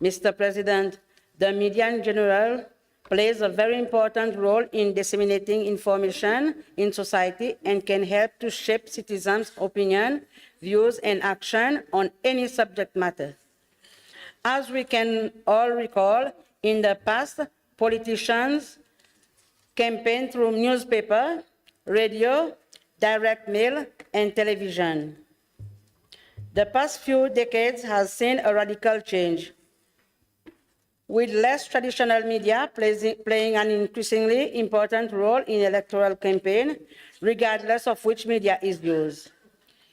Mr. President, the media in general plays a very important role in disseminating information in society and can help to shape citizens' opinion, views, and action on any subject matter. As we can all recall, in the past, politicians campaigned through newspaper, radio, direct mail, and television. The past few decades has seen a radical change, with less traditional media playing an increasingly important role in electoral campaign, regardless of which media is used.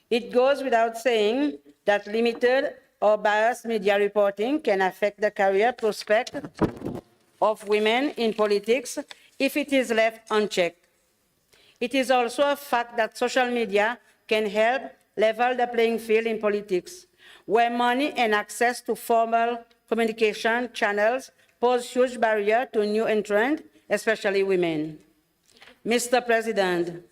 It goes without saying that limited or biased media reporting can affect the career prospect of women in politics if it is left unchecked. It is also a fact that social media can help level the playing field in politics, where money and access to formal communication channels pose huge barrier to new entrants, especially women. Mr. President,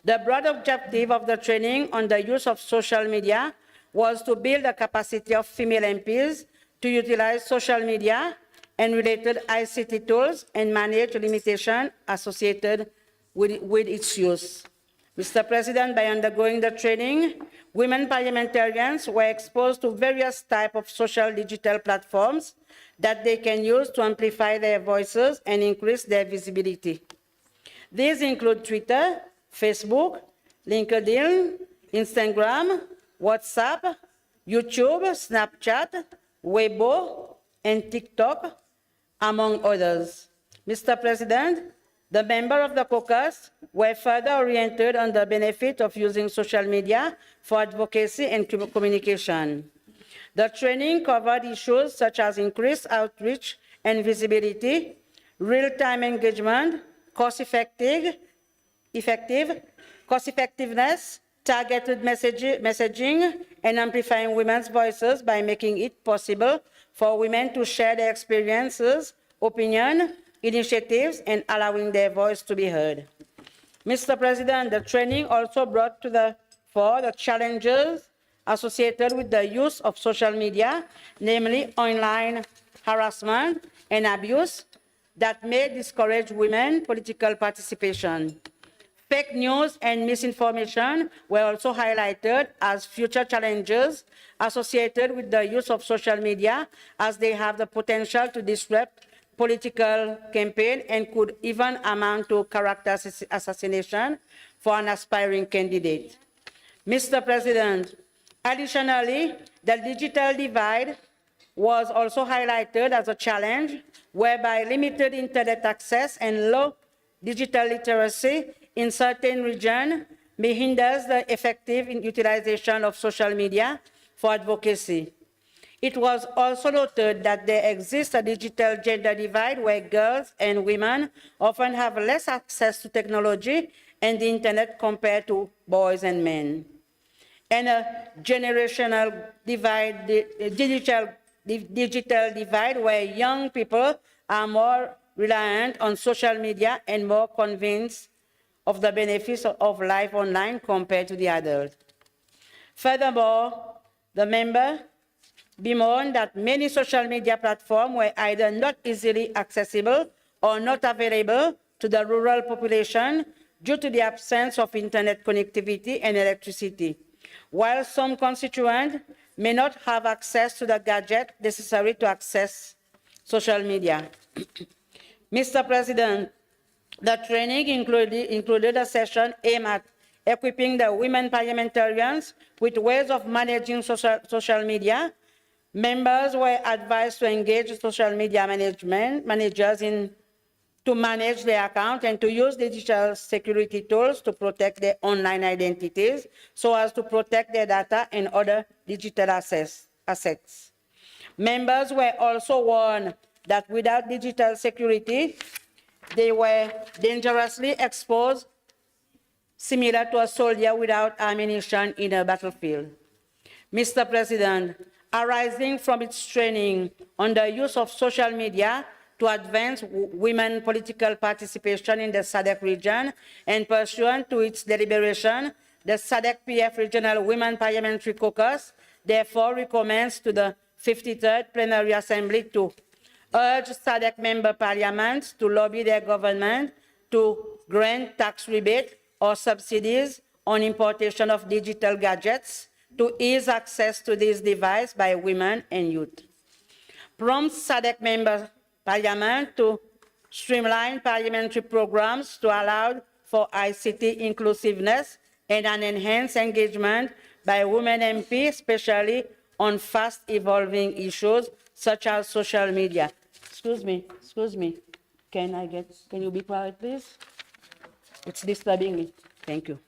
the broad objective of the training on the use of social media was to build the capacity of female MPs to utilize social media and related ICT tools and manage limitations associated with its use. Mr. President, by undergoing the training, women parliamentarians were exposed to various types of social digital platforms that they can use to amplify their voices and increase their visibility. These include Twitter, Facebook, LinkedIn, Instagram, WhatsApp, YouTube, Snapchat, Weibo, and TikTok, among others. Mr. President, the members of the caucus were further oriented on the benefit of using social media for advocacy and communication. The training covered issues such as increased outreach and visibility, real-time engagement, cost-effectiveness, targeted messaging, and amplifying women's voices by making it possible for women to share their experiences, opinion, initiatives, and allowing their voice to be heard. Mr. President, the training also brought to the fore the challenges associated with the use of social media, namely online harassment and abuse that may discourage women political participation. Fake news and misinformation were also highlighted as future challenges associated with the use of social media, as they have the potential to disrupt political campaign and could even amount to character assassination for an aspiring candidate. Mr. President, additionally, the digital divide was also highlighted as a challenge, whereby limited internet access and low digital literacy in certain regions may hinder the effective utilization of social media for advocacy. It was also noted that there exists a digital gender divide where girls and women often have less access to technology and the internet compared to boys and men. And a generational divide, digital divide where young people are more reliant on social media and more convinced of the benefits of life online compared to the adult. Furthermore, the member bemoaned that many social media platforms were either not easily accessible or not available to the rural population due to the absence of internet connectivity and electricity, while some constituents may not have access to the gadget necessary to access social media. Mr. President, the training included a session aimed at equipping the women parliamentarians with ways of managing social media. Members were advised to engage social media managers to manage their account and to use digital security tools to protect their online identities so as to protect their data and other digital assets. Members were also warned that without digital security, they were dangerously exposed, similar to a soldier without ammunition in a battlefield. Mr. President, arising from its training on the use of social media to advance women political participation in the SADC region and pursuant to its deliberation, the SADC-PF Regional Women Parliamentary Caucus therefore recommends to the 53rd Plenary Assembly to urge SADC member parliaments to lobby their government to grant tax rebate or subsidies on importation of digital gadgets to ease access to these devices by women and youth. Prompt SADC member parliament to streamline parliamentary programs to allow for ICT inclusiveness and an enhanced engagement by women MP, especially on fast evolving issues such as social media. Excuse me. Can you be quiet, please? It's disturbing me. Thank you.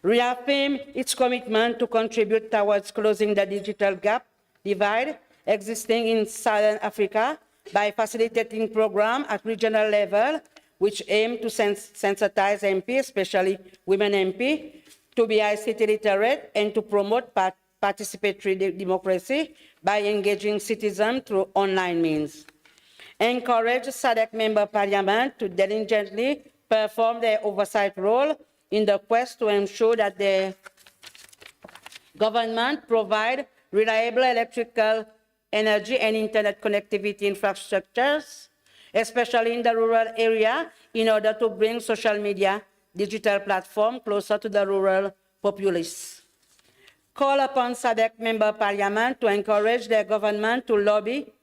Reaffirm its commitment to contribute towards closing the digital gap divide existing in Southern Africa by facilitating programs at regional level which aim to sensitize MP, especially women MP, to be ICT literate and to promote participatory democracy by engaging citizens through online means. Encourage SADC member parliament to diligently perform their oversight role in the quest to ensure that the government provide reliable electrical energy and internet connectivity infrastructures, especially in the rural area, in order to bring social media digital platform closer to the rural populace. Call upon SADC member parliament to encourage their government to lobby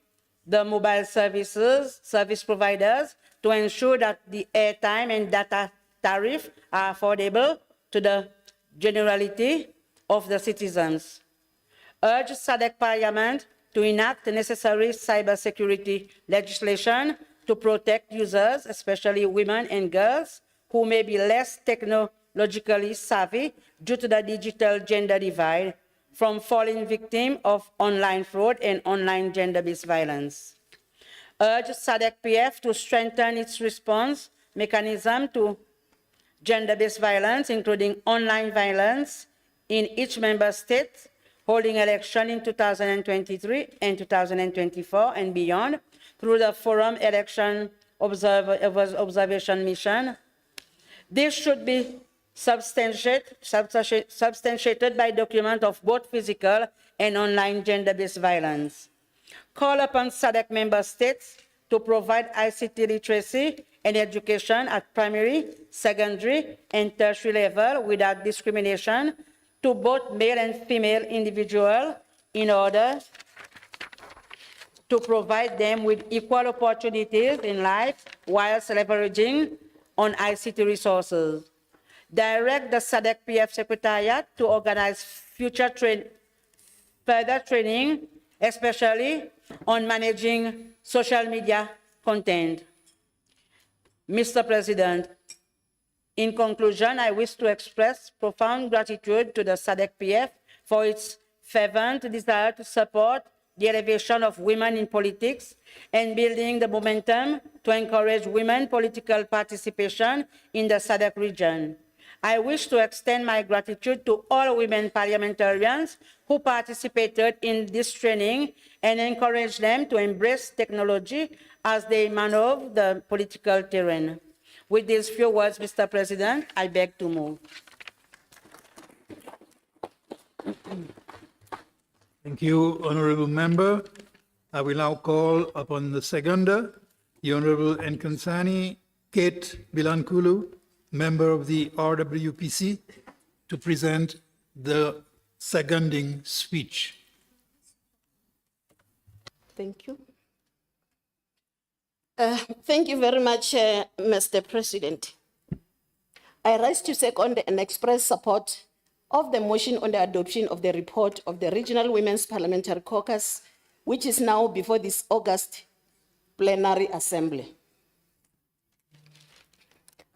the mobile service providers to ensure that the airtime and data tariff are affordable to the generality of the citizens. Urge SADC Parliament to enact the necessary cybersecurity legislation to protect users, especially women and girls, who may be less technologically savvy due to the digital gender divide, from falling victim of online fraud and online gender-based violence. Urge SADC-PF to strengthen its response mechanism to gender-based violence, including online violence, in each member state, holding election in 2023 and 2024 and beyond through the Forum Election Observation Mission. This should be substantiated by document of both physical and online gender-based violence. Call upon SADC member states to provide ICT literacy and education at primary, secondary, and tertiary level without discrimination to both male and female individuals in order to provide them with equal opportunities in life whilst leveraging on ICT resources. Direct the SADC-PF Secretariat to organize further training, especially on managing social media content. Mr. President, in conclusion, I wish to express profound gratitude to the SADC-PF for its fervent desire to support the elevation of women in politics and building the momentum to encourage women political participation in the SADC region. I wish to extend my gratitude to all women parliamentarians who participated in this training and encourage them to embrace technology as they maneuver the political terrain. With these few words, Mr. President, I beg to move. Thank you, Honorable Member. I will now call upon the seconder, the Honorable Nkansani Kate Bilankulu, member of the RWPC, to present the seconding speech. Thank you. Thank you very much, Mr. President. I rise to second and express support of the motion on the adoption of the report of the Regional Women's Parliamentary Caucus, which is now before this August plenary assembly.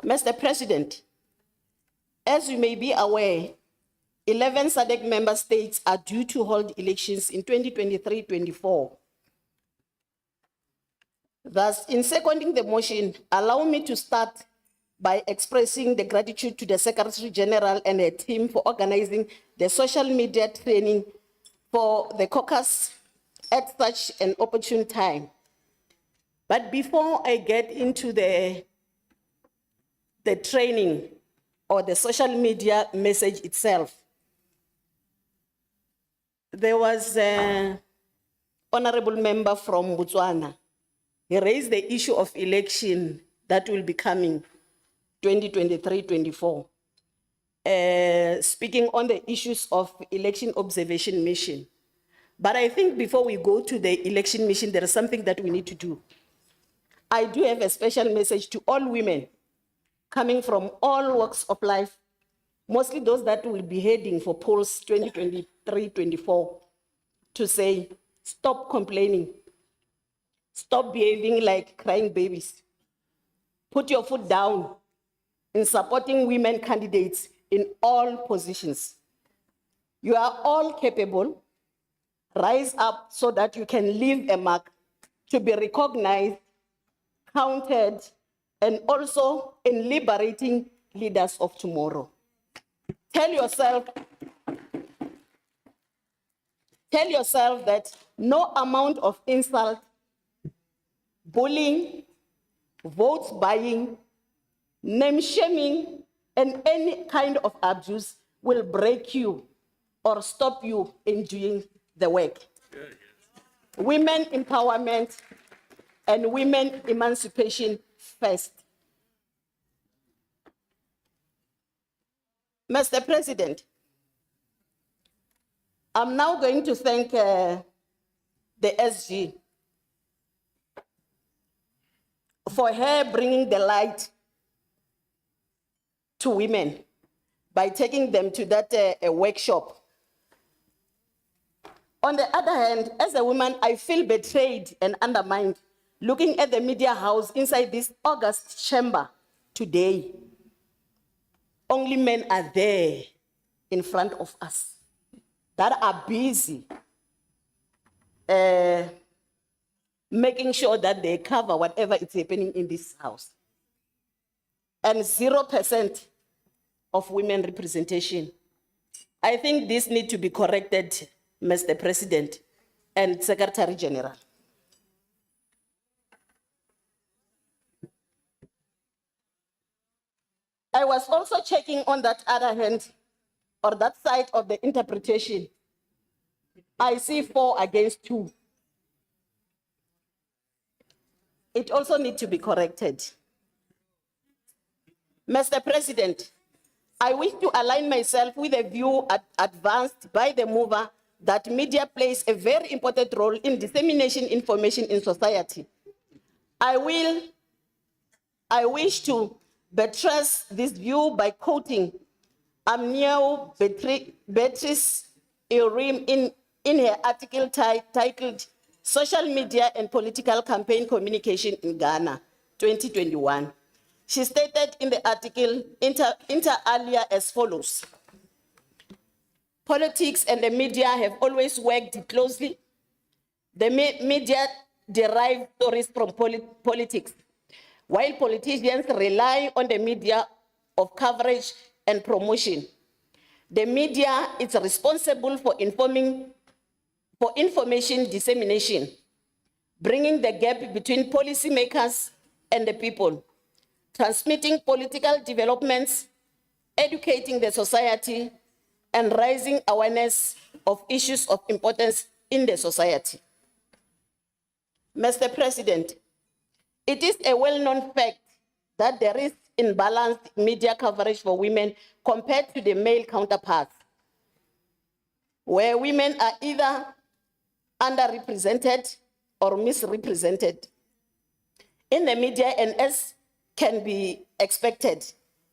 Mr. President, as you may be aware, 11 SADC member states are due to hold elections in 2023-24. Thus, in seconding the motion, allow me to start by expressing the gratitude to the Secretary General and her team for organizing the social media training for the caucus at such an opportune time. But before I get into the training or the social media message itself, there was an honorable member from Botswana. He raised the issue of election that will be coming 2023-24, speaking on the issues of election observation mission. But I think before we go to the election mission, there is something that we need to do. I do have a special message to all women coming from all walks of life, mostly those that will be heading for polls 2023-24, to say, stop complaining, stop behaving like crying babies. Put your foot down in supporting women candidates in all positions. You are all capable. Rise up so that you can leave a mark to be recognized, counted, and also in liberating leaders of tomorrow. Tell yourself that no amount of insult, bullying, votes buying, name shaming, and any kind of abuse will break you or stop you in doing the work. Women empowerment and women emancipation first. Mr. President, I'm now going to thank the SG for her bringing the light to women by taking them to that workshop. On the other hand, as a woman, I feel betrayed and undermined looking at the media house inside this August chamber today. Only men are there in front of us that are busy making sure that they cover whatever is happening in this house. And 0% of women representation. I think this needs to be corrected, Mr. President and Secretary General. I was also checking on that other hand, or that side of the interpretation. I see 4 against 2. It also needs to be corrected. Mr. President, I wish to align myself with a view advanced by the mover that media plays a very important role in dissemination information in society. I wish to buttress this view by quoting Amniao Beatrice Urim in her article titled Social Media and Political Campaign Communication in Ghana, 2021. She stated in the article, inter alia, as follows: politics and the media have always worked closely The media derive stories from politics, while politicians rely on the media of coverage and promotion. The media is responsible for information dissemination, bringing the gap between policymakers and the people, transmitting political developments, educating the society, and raising awareness of issues of importance in the society. Mr. President, it is a well-known fact that there is imbalanced media coverage for women compared to the male counterparts, where women are either underrepresented or misrepresented in the media, and as can be expected,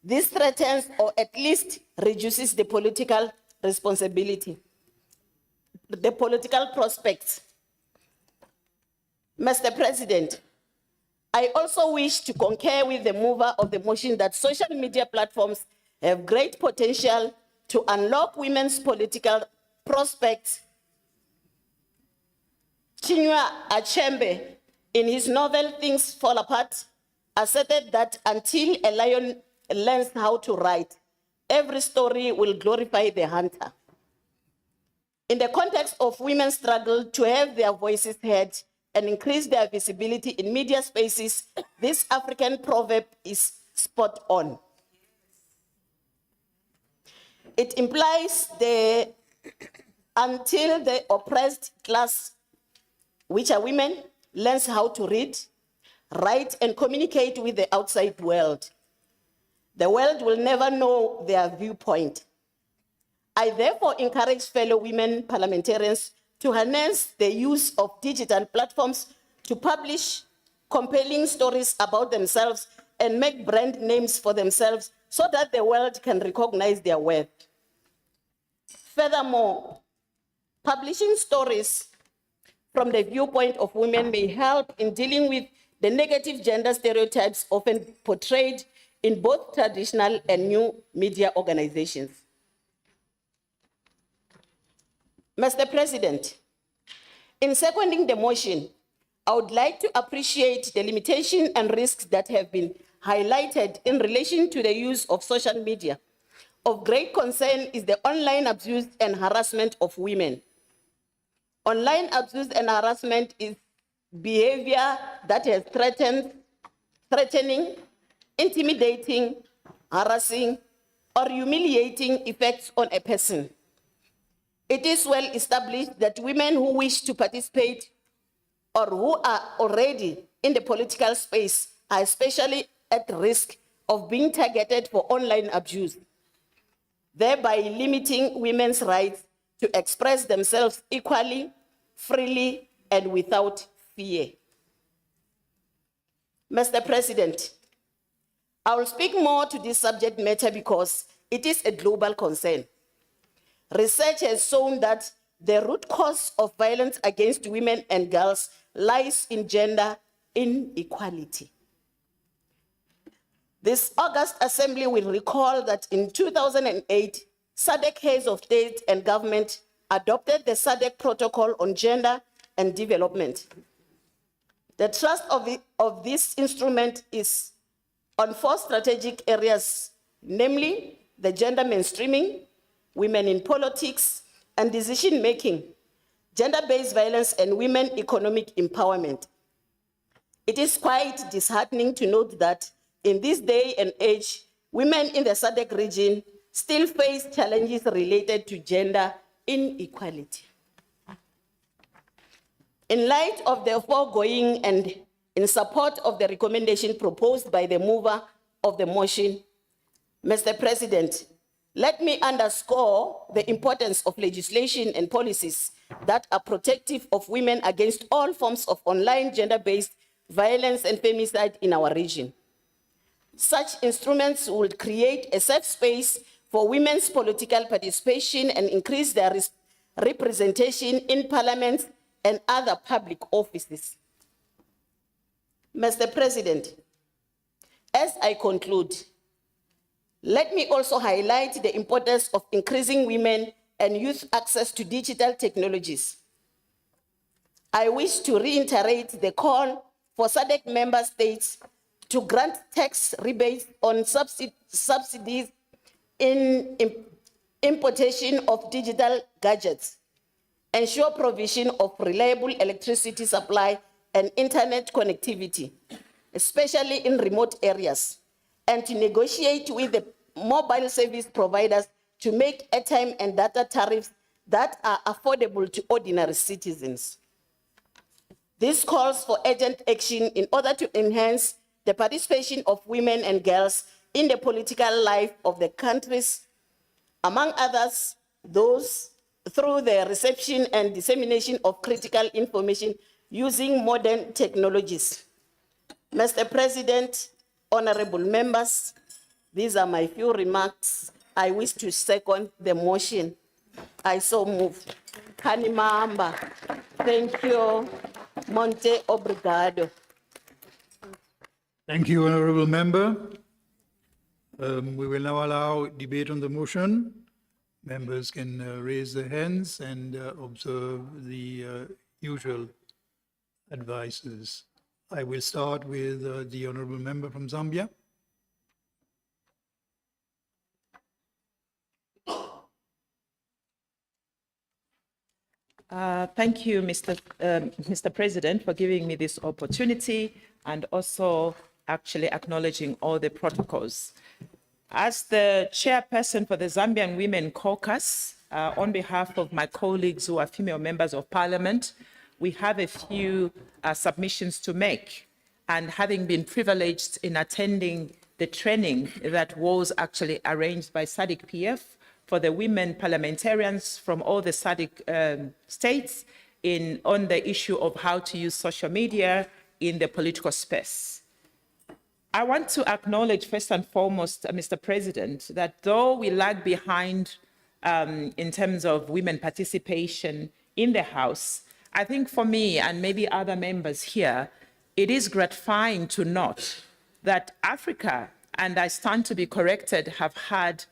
this threatens or at least reduces the political responsibility, the political prospects. Mr. President, I also wish to concur with the mover of the motion that social media platforms have great potential to unlock women's political prospects. Chinua Achebe, in his novel Things Fall Apart, asserted that until a lion learns how to write, every story will glorify the hunter. In the context of women's struggle to have their voices heard and increase their visibility in media spaces, this African proverb is spot on. It implies until the oppressed class, which are women, learns how to read, write, and communicate with the outside world, the world will never know their viewpoint. I therefore encourage fellow women parliamentarians to harness the use of digital platforms to publish compelling stories about themselves and make brand names for themselves so that the world can recognize their worth. Furthermore, publishing stories from the viewpoint of women may help in dealing with the negative gender stereotypes often portrayed in both traditional and new media organizations. Mr. President, in seconding the motion, I would like to appreciate the limitations and risks that have been highlighted in relation to the use of social media. Of great concern is the online abuse and harassment of women. Online abuse and harassment is behavior that has threatening, intimidating, harassing, or humiliating effects on a person. It is well established that women who wish to participate or who are already in the political space are especially at risk of being targeted for online abuse, thereby limiting women's rights to express themselves equally, freely, and without fear. Mr. President, I will speak more to this subject matter because it is a global concern. Research has shown that the root cause of violence against women and girls lies in gender inequality. This August Assembly will recall that in 2008, SADC heads of state and government adopted the SADC Protocol on Gender and Development. The thrust of this instrument is on 4 strategic areas, namely the gender mainstreaming, women in politics and decision-making, gender-based violence, and women economic empowerment. It is quite disheartening to note that in this day and age, women in the SADC region still face challenges related to gender inequality. In light of the foregoing and in support of the recommendation proposed by the mover of the motion, Mr. President, let me underscore the importance of legislation and policies that are protective of women against all forms of online gender-based violence and femicide in our region. Such instruments will create a safe space for women's political participation and increase their representation in parliaments and other public offices. Mr. President, as I conclude, let me also highlight the importance of increasing women and youth access to digital technologies. I wish to reiterate the call for SADC member states to grant tax rebates on subsidies in importation of digital gadgets, ensure provision of reliable electricity supply and internet connectivity, especially in remote areas, and to negotiate with the mobile service providers to make airtime and data tariffs that are affordable to ordinary citizens. This calls for urgent action in order to enhance the participation of women and girls in the political life of the countries, among others, those through the reception and dissemination of critical information using modern technologies. Mr. President, honorable members, these are my few remarks. I wish to second the motion. I so move. Kanimamba. Thank you. Monte obrigado. Thank you, honorable member. We will now allow debate on the motion. Members can raise their hands and observe the usual advices. I will start with the honorable member from Zambia. Thank you, Mr. President, for giving me this opportunity and also actually acknowledging all the protocols. As the chairperson for the Zambian Women Caucus, on behalf of my colleagues who are female members of parliament, we have a few submissions to make. And having been privileged in attending the training that was actually arranged by SADC-PF for the women parliamentarians from all the SADC states on the issue of how to use social media in the political space. I want to acknowledge first and foremost, Mr. President, that though we lag behind in terms of women participation in the House, I think for me and maybe other members here, it is gratifying to note that Africa, and I stand to be corrected, have had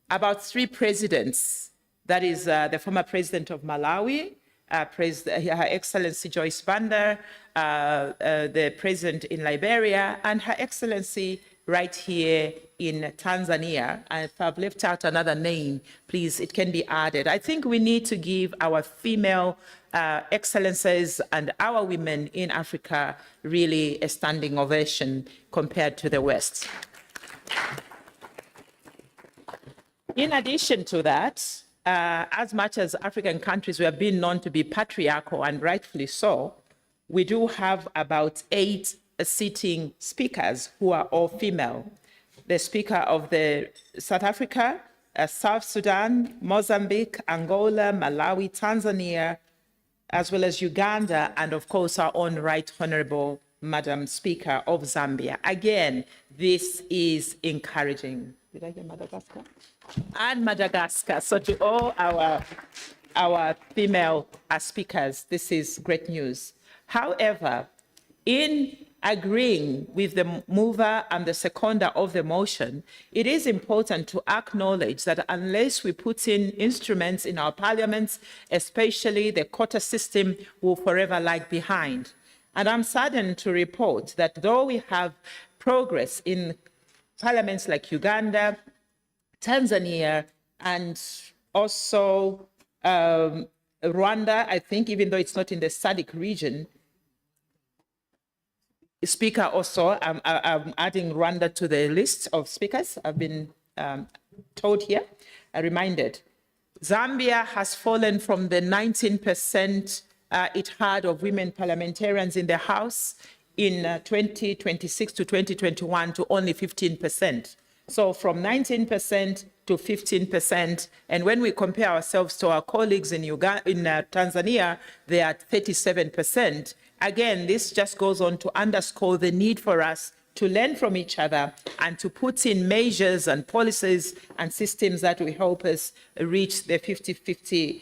about 3 presidents. That is the former president of Malawi, Her Excellency Joyce Banda, the president in Liberia, and Her Excellency right here in Tanzania. And if I've left out another name, please, it can be added. I think we need to give our female excellencies and our women in Africa really a standing ovation compared to the West. In addition to that, as much as African countries were being known to be patriarchal, and rightfully so, we do have about 8 sitting speakers who are all female. The Speaker of the South Africa, South Sudan, Mozambique, Angola, Malawi, Tanzania, as well as Uganda, and of course our own Right Honorable Madam Speaker of Zambia. Again, this is encouraging. Did I hear Madagascar? And Madagascar. So to all our female speakers, this is great news. However, in agreeing with the mover and the seconder of the motion, it is important to acknowledge that unless we put in instruments in our parliaments, especially the quota system, will forever lag behind. And I'm saddened to report that though we have progress in parliaments like Uganda, Tanzania, and also Rwanda, I think, even though it's not in the SADC region, Speaker also, I'm adding Rwanda to the list of speakers. I've been told here, reminded. Zambia has fallen from the 19% it had of women parliamentarians in the House in 2026 to 2021 to only 15%. So from 19% to 15%. And when we compare ourselves to our colleagues in Tanzania, they are at 37%. Again, this just goes on to underscore the need for us to learn from each other and to put in measures and policies and systems that will help us reach the 50-50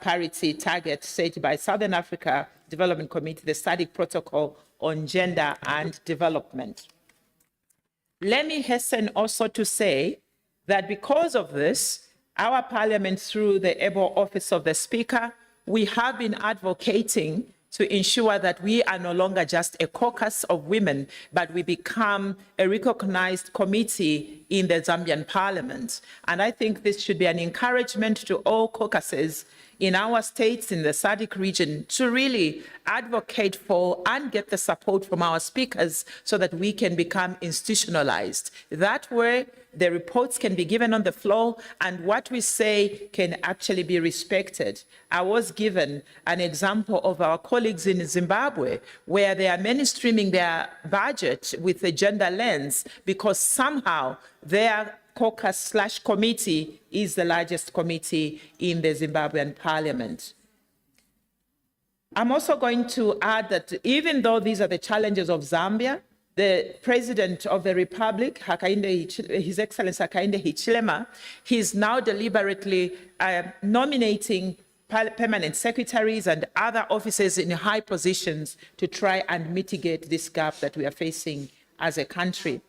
parity target set by Southern Africa Development Committee, the SADC Protocol on Gender and Development. Let me hasten also to say that because of this, our parliament, through the able office of the Speaker, we have been advocating to ensure that we are no longer just a caucus of women, but we become a recognized committee in the Zambian parliament. And I think this should be an encouragement to all caucuses in our states in the SADC region to really advocate for and get the support from our speakers so that we can become institutionalized. That way, the reports can be given on the floor and what we say can actually be respected. I was given an example of our colleagues in Zimbabwe where they are mainstreaming their budget with a gender lens because somehow their caucus/committee is the largest committee in the Zimbabwean parliament. I'm also going to add that even though these are the challenges of Zambia, the President of the Republic, His Excellency Hakainde Hichilema, he's now deliberately nominating permanent secretaries and other officers in high positions to try and mitigate this gap that we are facing as a country.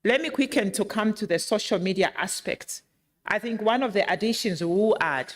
Let me quicken to come to the social media aspect. I think one of the additions we will add,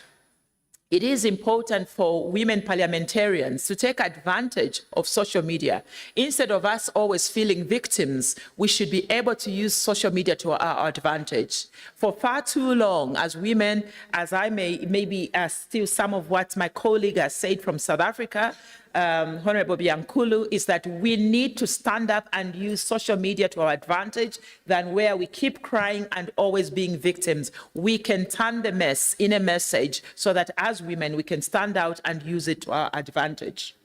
it is important for women parliamentarians to take advantage of social media. Instead of us always feeling victims, we should be able to use social media to our advantage. For far too long, as women, as I maybe still some of what my colleague has said from South Africa, Honorable Biankulu, is that we need to stand up and use social media to our advantage than where we keep crying and always being victims. We can turn the mess in a message so that as women, we can stand out and use it to our advantage.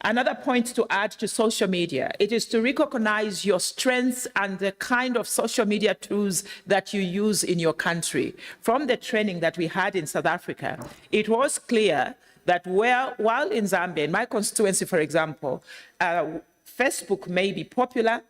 Another point to add to social media, it is to recognize your strengths and the kind of social media tools that you use in your country. From the training that we had in South Africa, it was clear that while in Zambia, in my constituency, for example, Facebook may be popular,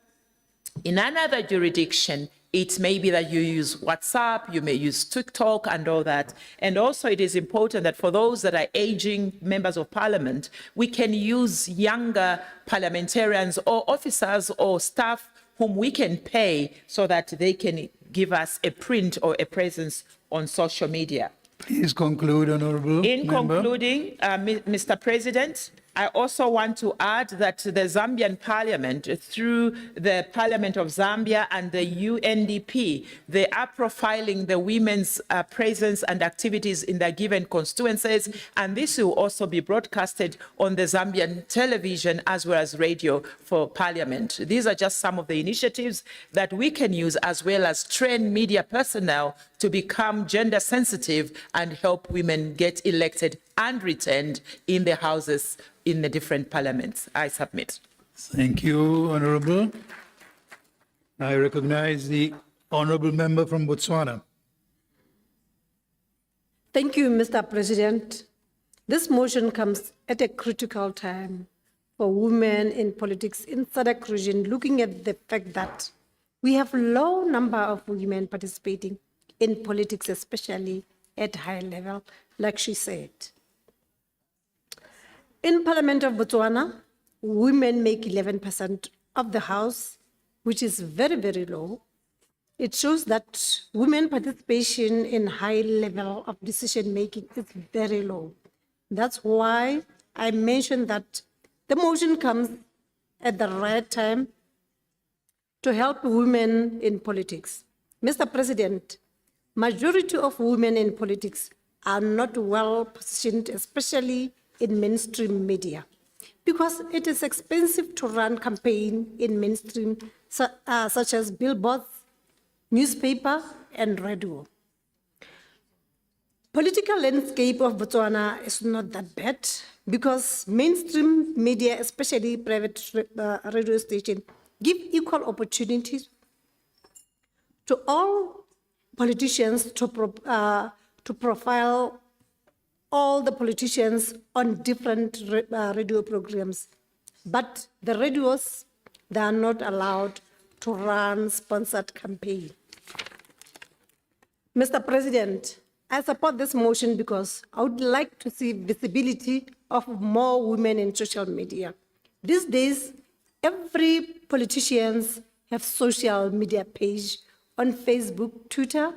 in another jurisdiction, it may be that you use WhatsApp, you may use TikTok and all that. And also it is important that for those that are aging members of parliament, we can use younger parliamentarians or officers or staff whom we can pay so that they can give us a print or a presence on social media. Please conclude, Honourable In Member. concluding, Mr. President, I also want to add that the Zambian Parliament, through the Parliament of Zambia and the UNDP, they are profiling the women's presence and activities in their given constituencies, and this will also be broadcasted on the Zambian television as well as radio for Parliament. These are just some of the initiatives that we can use, as well as train media personnel to become gender sensitive and help women get elected and returned in the houses in the different parliaments. I submit. Thank you, Honourable. I recognize the Honourable Member from Botswana. Thank you, Mr. President. This motion comes at a critical time for women in politics in SADC region, looking at the fact that we have a low number of women participating in politics, especially at high level, like she said. In Parliament of Botswana, women make 11% of the House, which is very, very low. It shows that women participation in high level of decision making is very low. That's why I mentioned that the motion comes at the right time to help women in politics. Mr. President, majority of women in politics are not well positioned, especially in mainstream media, because it is expensive to run campaign in mainstream, such as billboards, newspaper, and radio. Political landscape of Botswana is not that bad because mainstream media, especially private radio stations, give equal opportunities to all politicians to profile all the politicians on different radio programs. But the radios, they are not allowed to run sponsored campaign. Mr. President, I support this motion because I would like to see visibility of more women in social media. These days, every politician have social media page on Facebook, Twitter,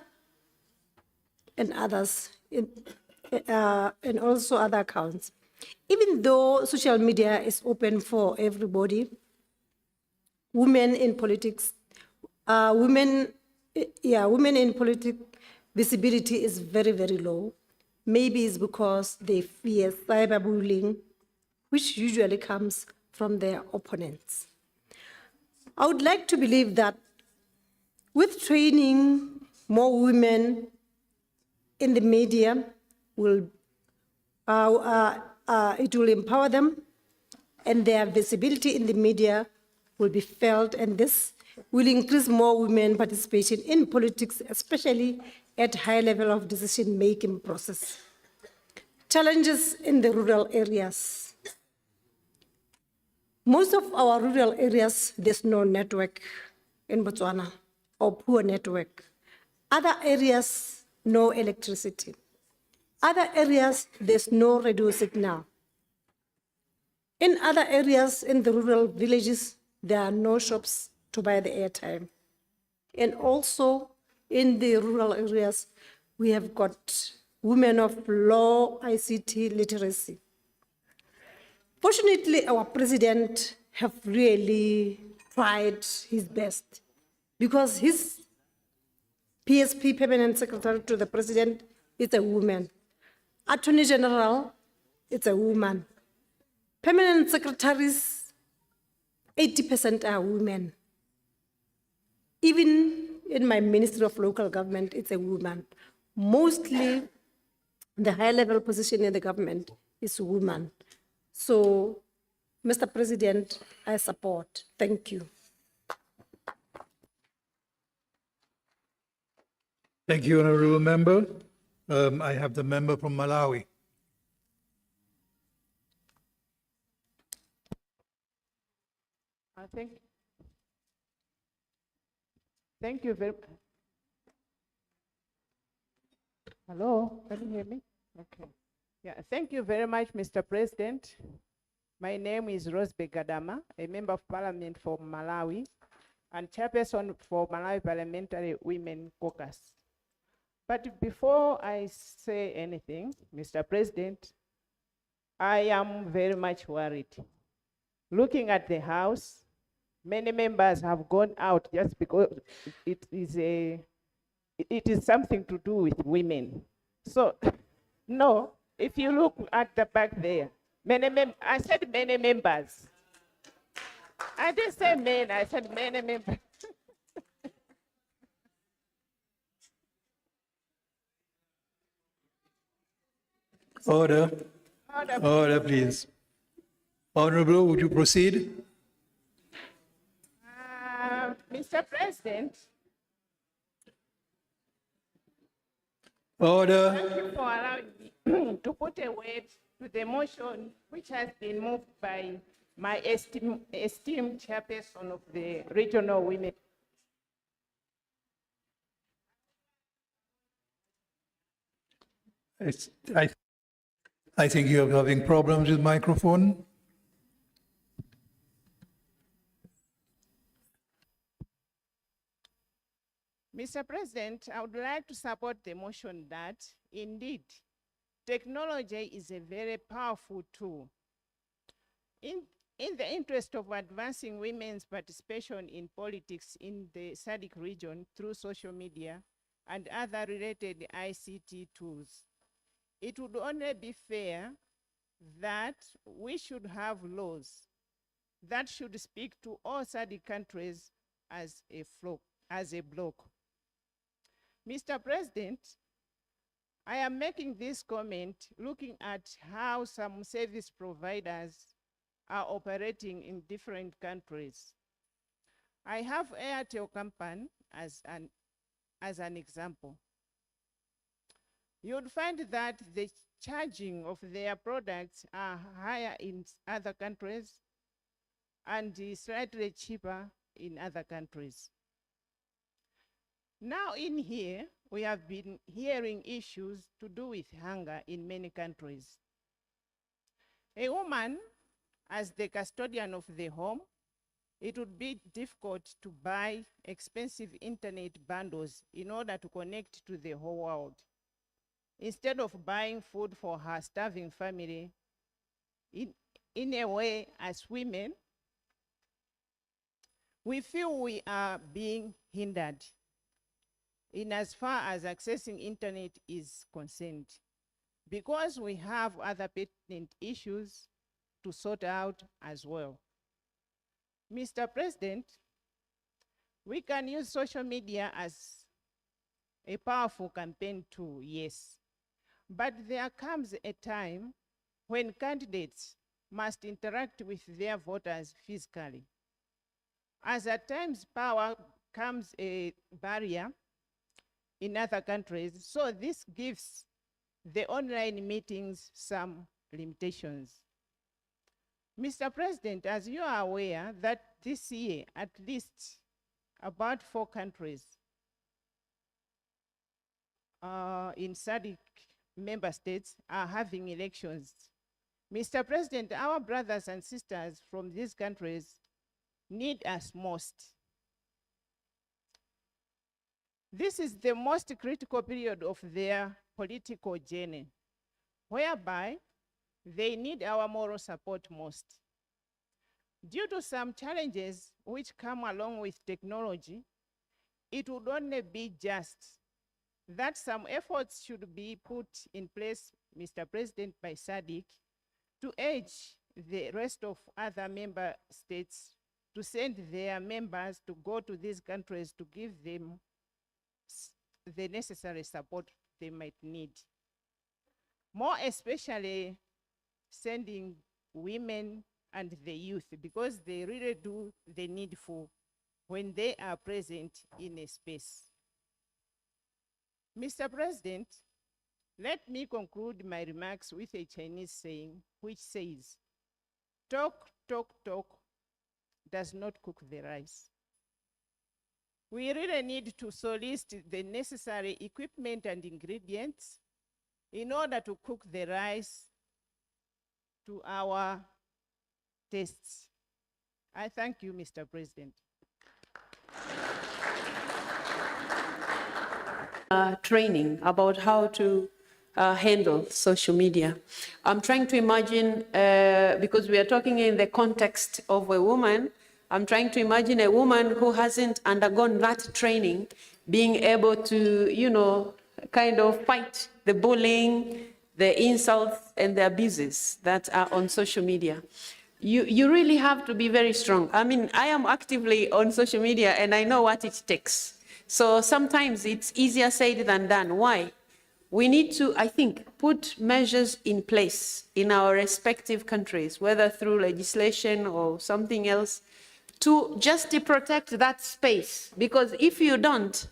and others, and also other accounts. Even though social media is open for everybody, women in politics, women in politics, visibility is very, very low. Maybe it's because they fear cyberbullying, which usually comes from their opponents. I would like to believe that with training more women in the media, it will empower them, and their visibility in the media will be felt, and this will increase more women participation in politics, especially at high level of decision-making process. Challenges in the rural areas. Most of our rural areas, there's no network in Botswana, or poor network. Other areas, no electricity. Other areas, there's no radio signal. In other areas, in the rural villages, there are no shops to buy the airtime. And also, in the rural areas, we have got women of low ICT literacy. Fortunately, our president have really tried his best, because his PSP, Permanent Secretary to the President, is a woman. Attorney General, it's a woman. Permanent secretaries, 80% are women. Even in my Ministry of Local Government, it's a woman. Mostly, the high-level position in the government is woman. So, Mr. President, I support. Thank you. Thank you, Honorable Member. I have the member from Malawi. Thank you very. Hello, can you hear me? Okay. Yeah, thank you very much, Mr. President. My name is Rose Begadama, a member of Parliament for Malawi and chairperson for Malawi Parliamentary Women Caucus. But before I say anything, Mr. President, I am very much worried. Looking at the House, many members have gone out just because it is something to do with women. So, no, if you look at the back there, I said many members. I didn't say men, I said many members. Order. Order, please. Honorable, would you proceed? Mr. President, Order. thank you for allowing me to put a word to the motion which has been moved by my esteemed chairperson of the Regional Women. I think you're having problems with microphone. Mr. President, I would like to support the motion that, indeed, technology is a very powerful tool. In the interest of advancing women's participation in politics in the SADC region through social media and other related ICT tools, it would only be fair that we should have laws that should speak to all SADC countries as a bloc. Mr. President, I am making this comment looking at how some service providers are operating in different countries. I have Airtel company as an example. You'd find that the charging of their products are higher in other countries and slightly cheaper in other countries. Now in here, we have been hearing issues to do with hunger in many countries. A woman, as the custodian of the home, it would be difficult to buy expensive internet bundles in order to connect to the whole world. Instead of buying food for her starving family, in a way, as women, we feel we are being hindered in as far as accessing internet is concerned, because we have other pertinent issues to sort out as well. Mr. President, we can use social media as a powerful campaign tool, yes, but there comes a time when candidates must interact with their voters physically. As at times power becomes a barrier in other countries, so this gives the online meetings some limitations. Mr. President, as you are aware that this year, at least about 4 countries in SADC member states are having elections. Mr. President, our brothers and sisters from these countries need us most. This is the most critical period of their political journey, whereby they need our moral support most. Due to some challenges which come along with technology, it would only be just that some efforts should be put in place, Mr. President, by SADC to urge the rest of other member states to send their members to go to these countries to give them the necessary support they might need. More especially sending women and the youth, because they really do the needful when they are present in a space. Mr. President, let me conclude my remarks with a Chinese saying which says, talk, talk, talk does not cook the rice. We really need to solicit the necessary equipment and ingredients in order to cook the rice to our tastes. I thank you, Mr. President. Training about how to handle social media. I'm trying to imagine, because we are talking in the context of a woman, I'm trying to imagine a woman who hasn't undergone that training being able to, you know, kind of fight the bullying, the insults, and the abuses that are on social media. You really have to be very strong. I mean, I am actively on social media and I know what it takes. So sometimes it's easier said than done. Why? We need to, I think, put measures in place in our respective countries, whether through legislation or something else, to just to protect that space. Because if you don't,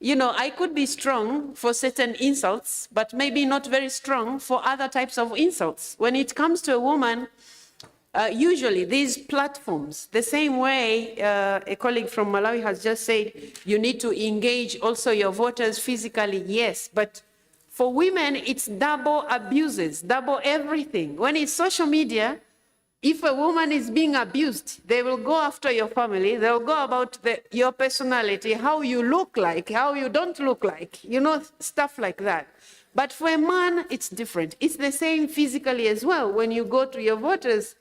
you know, I could be strong for certain insults, but maybe not very strong for other types of insults. When it comes to a woman, usually these platforms, the same way a colleague from Malawi has just said, you need to engage also your voters physically, yes, but for women, it's double abuses, double everything. When it's social media, if a woman is being abused, they will go after your family, they'll go about your personality, how you look like, how you don't look like, you know, stuff like that. But for a man, it's different. It's the same physically as well. When you go to your voters,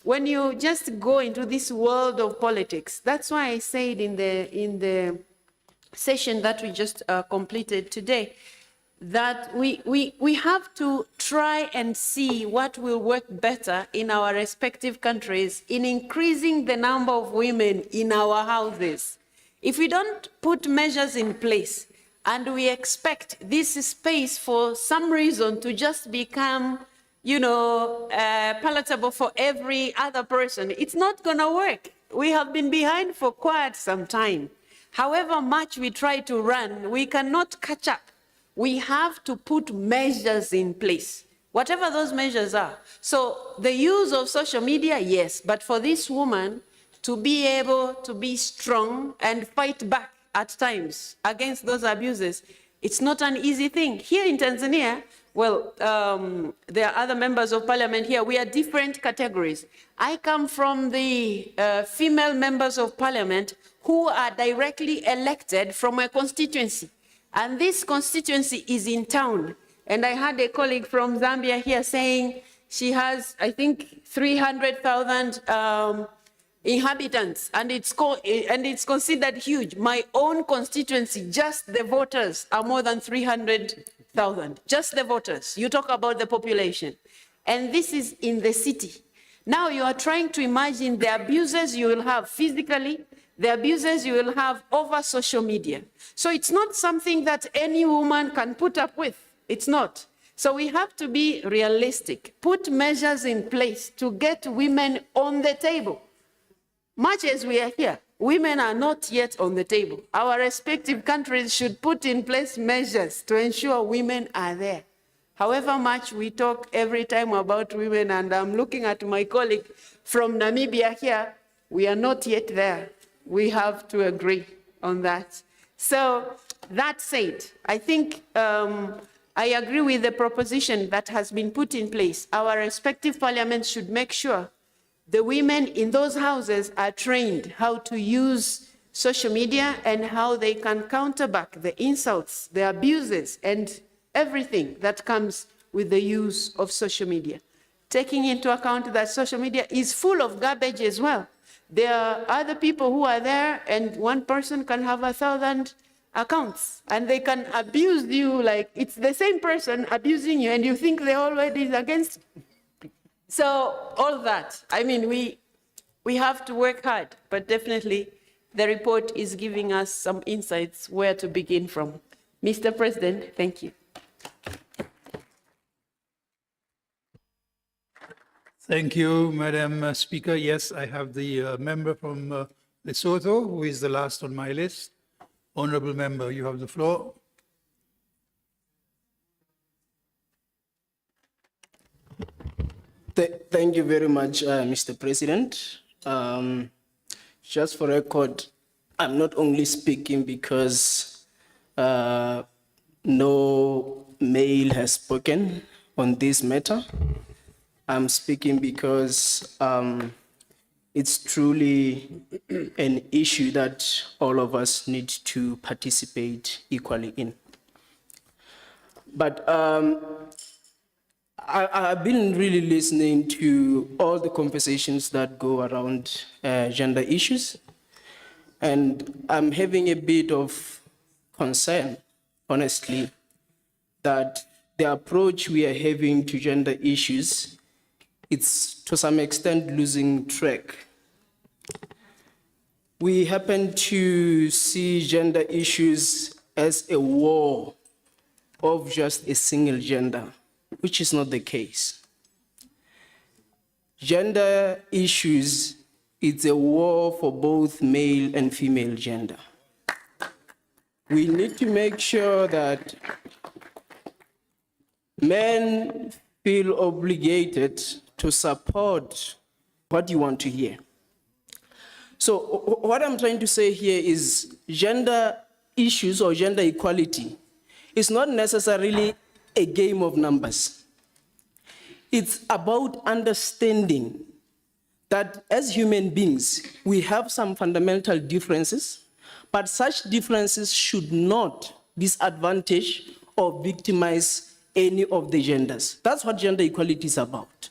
when you just go into this world of politics, that's why I said in the session that we just completed today, that we have to try and see what will work better in our respective countries in increasing the number of women in our houses. If we don't put measures in place and we expect this space for some reason to just become, you know, palatable for every other person, it's not gonna work. We have been behind for quite some time. However much we try to run, we cannot catch up. We have to put measures in place, whatever those measures are. So the use of social media, yes, but for this woman to be able to be strong and fight back at times against those abuses, it's not an easy thing. Here in Tanzania, well, there are other members of parliament here. We are different categories. I come from the female members of parliament who are directly elected from a constituency. And this constituency is in town. And I had a colleague from Zambia here saying She has, I think, 300,000 inhabitants, and it's considered huge. My own constituency, just the voters are more than 300,000. Just the voters. You talk about the population. And this is in the city. Now you are trying to imagine the abuses you will have physically, the abuses you will have over social media. So it's not something that any woman can put up with. It's not. So we have to be realistic, put measures in place to get women on the table. Much as we are here, women are not yet on the table. Our respective countries should put in place measures to ensure women are there. However much we talk every time about women, and I'm looking at my colleague from Namibia here, we are not yet there. We have to agree on that. So that said, I think I agree with the proposition that has been put in place. Our respective parliaments should make sure the women in those houses are trained how to use social media and how they can counterback the insults, the abuses, and everything that comes with the use of social media. Taking into account that social media is full of garbage as well. There are other people who are there, and one person can have 1,000 accounts, and they can abuse you like it's the same person abusing you, and you think the whole world is against you. So all that, I mean, we have to work hard, but definitely the report is giving us some insights where to begin from. Mr. President, thank you. Thank you, Madam Speaker. Yes, I have the member from Lesotho, who is the last on my list. Honorable member, you have the floor. Thank you very much, Mr. President. Just for record, I'm not only speaking because no male has spoken on this matter. I'm speaking because it's truly an issue that all of us need to participate equally in. But I've been really listening to all the conversations that go around gender issues, and I'm having a bit of concern, honestly, that the approach we are having to gender issues, it's to some extent losing track. We happen to see gender issues as a war of just a single gender, which is not the case. Gender issues, it's a war for both male and female gender. We need to make sure that men feel obligated to support what you want to hear. So what I'm trying to say here is gender issues or gender equality is not necessarily a game of numbers. It's about understanding that as human beings, we have some fundamental differences, but such differences should not disadvantage or victimize any of the genders. That's what gender equality is about.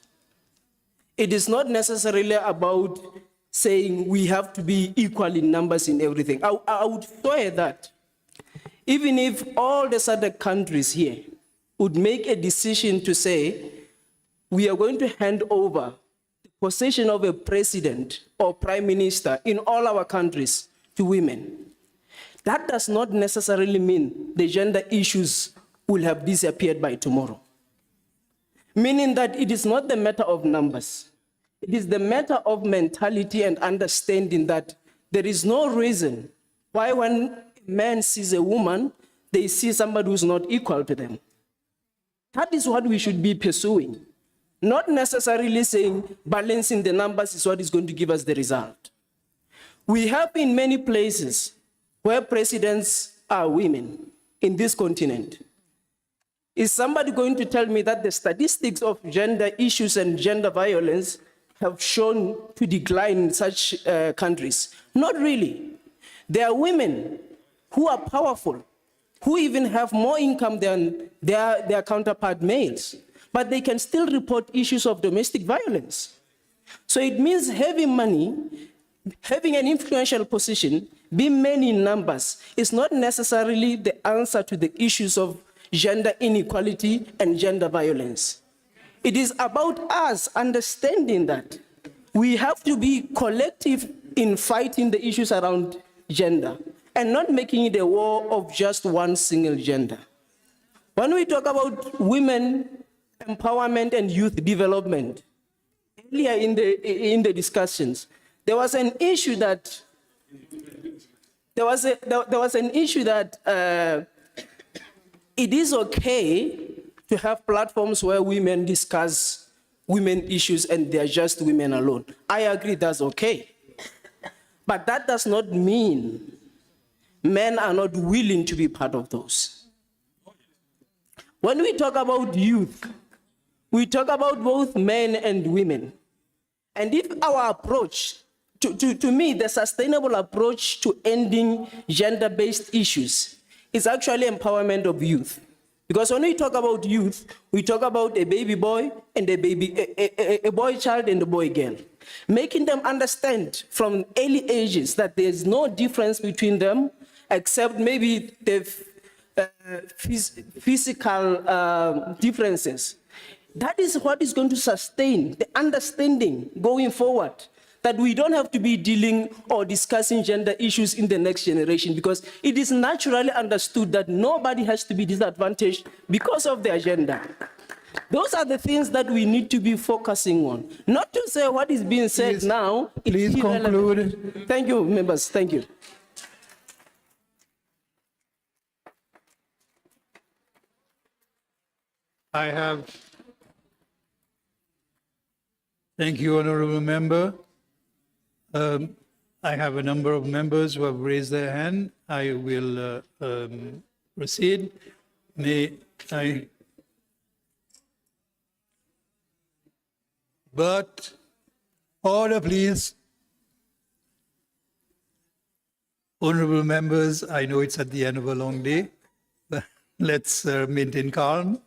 It is not necessarily about saying we have to be equal in numbers in everything. I would swear that even if all the SADC countries here would make a decision to say we are going to hand over the position of a president or prime minister in all our countries to women, that does not necessarily mean the gender issues will have disappeared by tomorrow. Meaning that it is not the matter of numbers. It is the matter of mentality and understanding that there is no reason why when a man sees a woman, they see somebody who's not equal to them. That is what we should be pursuing. Not necessarily saying balancing the numbers is what is going to give us the result. We have in many places where presidents are women in this continent. Is somebody going to tell me that the statistics of gender issues and gender violence have shown to decline in such countries? Not really. There are women who are powerful, who even have more income than their counterpart males. but they can still report issues of domestic violence. So it means having money, having an influential position, being many in numbers, is not necessarily the answer to the issues of gender inequality and gender violence. It is about us understanding that we have to be collective in fighting the issues around gender and not making it a war of just one single gender. When we talk about women empowerment and youth development, earlier in the discussions, there was an issue that it is okay to have platforms where women discuss women issues and they're just women alone. I agree that's okay. But that does not mean men are not willing to be part of those. When we talk about youth, we talk about both men and women. And if our approach, to me, the sustainable approach to ending gender-based issues is actually empowerment of youth. Because when we talk about youth, we talk about a baby boy and a boy child and a boy girl. Making them understand from early ages that there's no difference between them except maybe the physical differences. That is what is going to sustain the understanding going forward, that we don't have to be dealing or discussing gender issues in the next generation, because it is naturally understood that nobody has to be disadvantaged because of their gender. Those are the things that we need to be focusing on. Not to say what is being said now. Please conclude. Thank you, members. Thank you. Thank you, Honorable Member. I have a number of members who have raised their hand. I will proceed. May I? But order, please. Honorable members, I know it's at the end of a long day, but let's maintain calm.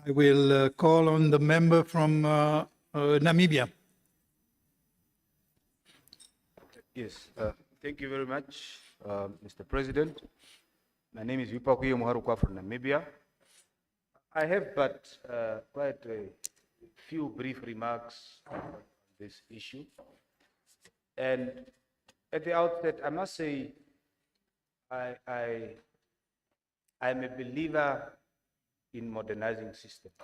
I will call on the member from Namibia. Yes, thank you very much, Mr. President. My name is Vipakuye Muharukwa from Namibia. I have but quite a few brief remarks on this issue. And at the outset, I must say I'm a believer in modernizing systems.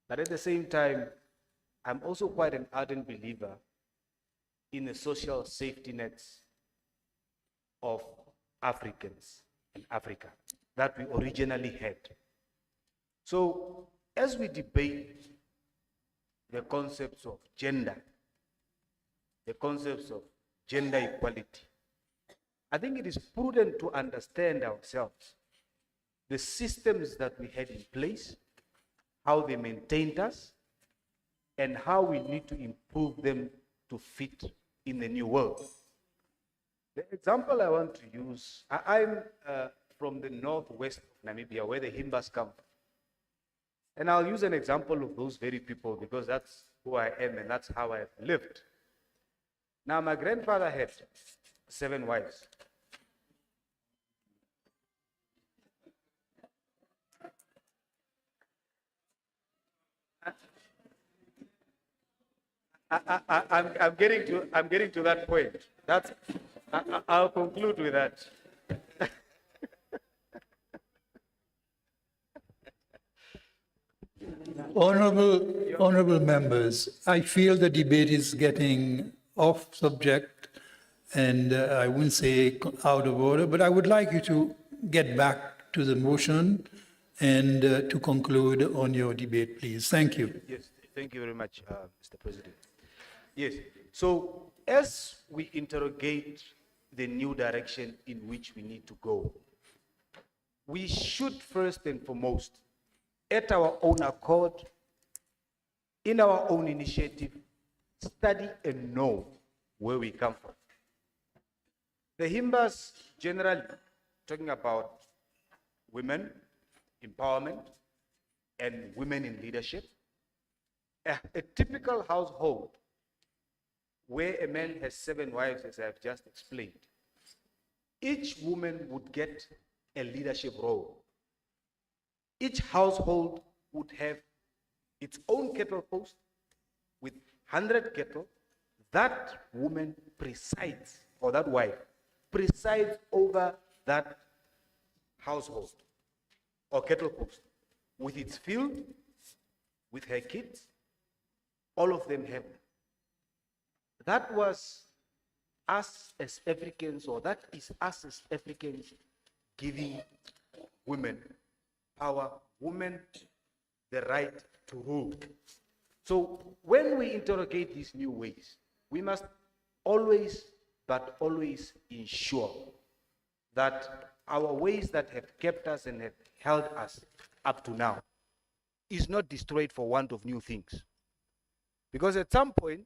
But at the same time, I'm also quite an ardent believer in the social safety nets of Africans and Africa that we originally had. So as we debate the concepts of gender, the concepts of gender equality, I think it is prudent to understand ourselves the systems that we had in place, how they maintained us, and how we need to improve them to fit in the new world. The example I want to use, I'm from the northwest of Namibia, where the Himbas come from. And I'll use an example of those very people because that's who I am and that's how I've lived. Now, my grandfather had 7 wives. I'm getting to that point. I'll conclude with that. Honorable members, I feel the debate is getting off subject, and I wouldn't say out of order, but I would like you to get back to the motion and to conclude on your debate, please. Thank you. Yes, thank you very much, Mr. President. Yes, so as we interrogate the new direction in which we need to go, we should first and foremost, at our own accord, in our own initiative, study and know where we come from. The Himbas generally, talking about women empowerment and women in leadership. A typical household where a man has 7 wives, as I've just explained, each woman would get a leadership role. Each household would have its own cattle post with 100 cattle. That woman presides, or that wife presides over that household or cattle post with its field, with her kids. All of them have them. That was us as Africans, or that is us as Africans giving women power, women the right to rule. So when we interrogate these new ways, we must always, but always ensure that our ways that have kept us and have held us up to now is not destroyed for want of new things. Because at some point,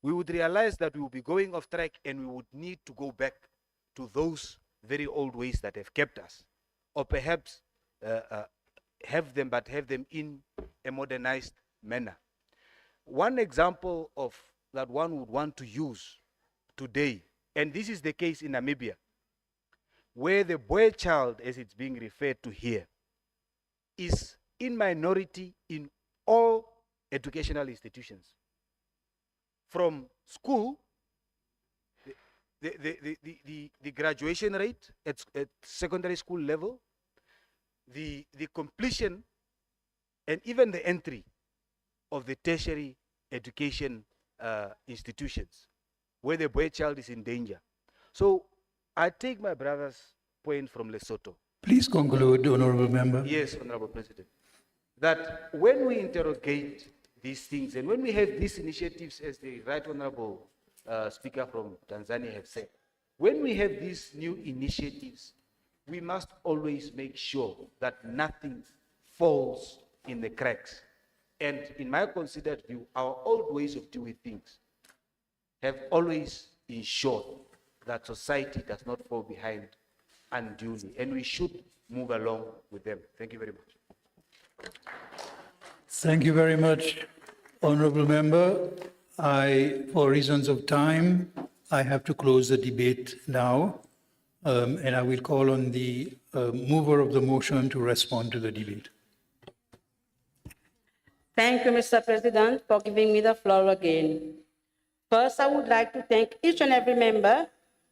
we would realize that we will be going off track and we would need to go back to those very old ways that have kept us. Or perhaps have them, but have them in a modernized manner. One example of that one would want to use today, and this is the case in Namibia, where the boy child, as it's being referred to here, is in minority in all educational institutions. From school, the graduation rate at secondary school level, the completion and even the entry of the tertiary education institutions, where the boy child is in danger. So I take my brother's point from Lesotho. Please conclude, Honorable Member. Yes, Honorable President. That when we interrogate these things and when we have these initiatives, as the Right Honorable Speaker from Tanzania have said, when we have these new initiatives, we must always make sure that nothing falls in the cracks. And in my considered view, our old ways of doing things have always ensured that society does not fall behind unduly, and we should move along with them. Thank you very much. Thank you very much, Honorable Member. For reasons of time, I have to close the debate now, and I will call on the mover of the motion to respond to the debate. Thank you, Mr. President, for giving me the floor again. First, I would like to thank each and every member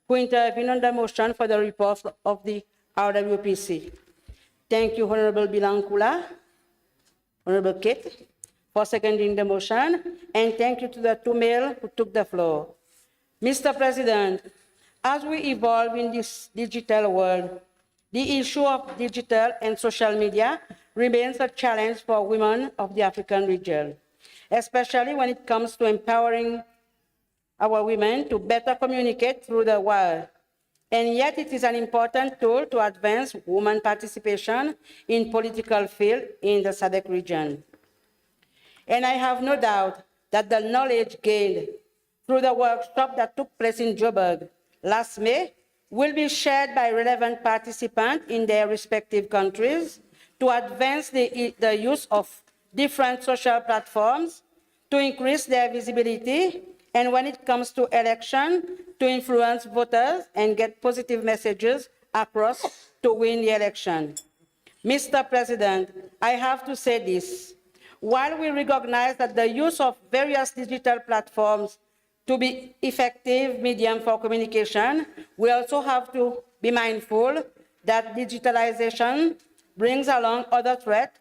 who intervened on the motion for the report of the RWPC. Thank you, Honorable Bilankula, Honorable Kate, for seconding the motion, and thank you to the 2 male who took the floor. Mr. President, as we evolve in this digital world, the issue of digital and social media remains a challenge for women of the African region, especially when it comes to empowering our women to better communicate through the world. And yet it is an important tool to advance women participation in political field in the SADC region. And I have no doubt that the knowledge gained through the workshop that took place in Joburg last May will be shared by relevant participants in their respective countries to advance the use of different social platforms to increase their visibility, and when it comes to election, to influence voters and get positive messages across to win the election. Mr. President, I have to say this. While we recognize that the use of various digital platforms to be effective medium for communication, we also have to be mindful that digitalization brings along other threats,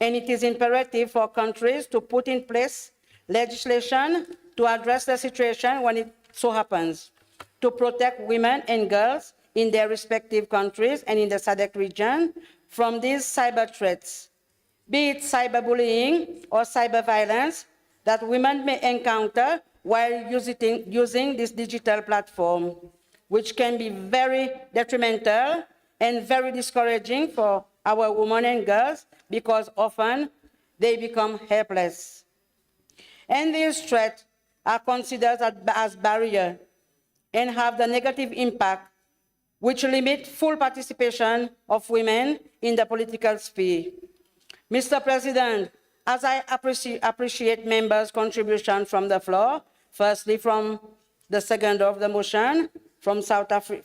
and it is imperative for countries to put in place legislation to address the situation when it so happens, to protect women and girls in their respective countries and in the SADC region from these cyber threats, be it cyberbullying or cyber violence that women may encounter while using this digital platform, which can be very detrimental and very discouraging for our women and girls because often they become helpless. And these threats are considered as barriers and have the negative impact which limit full participation of women in the political sphere. Mr. President, as I appreciate members' contribution from the floor, firstly from the second of the motion, from South Africa,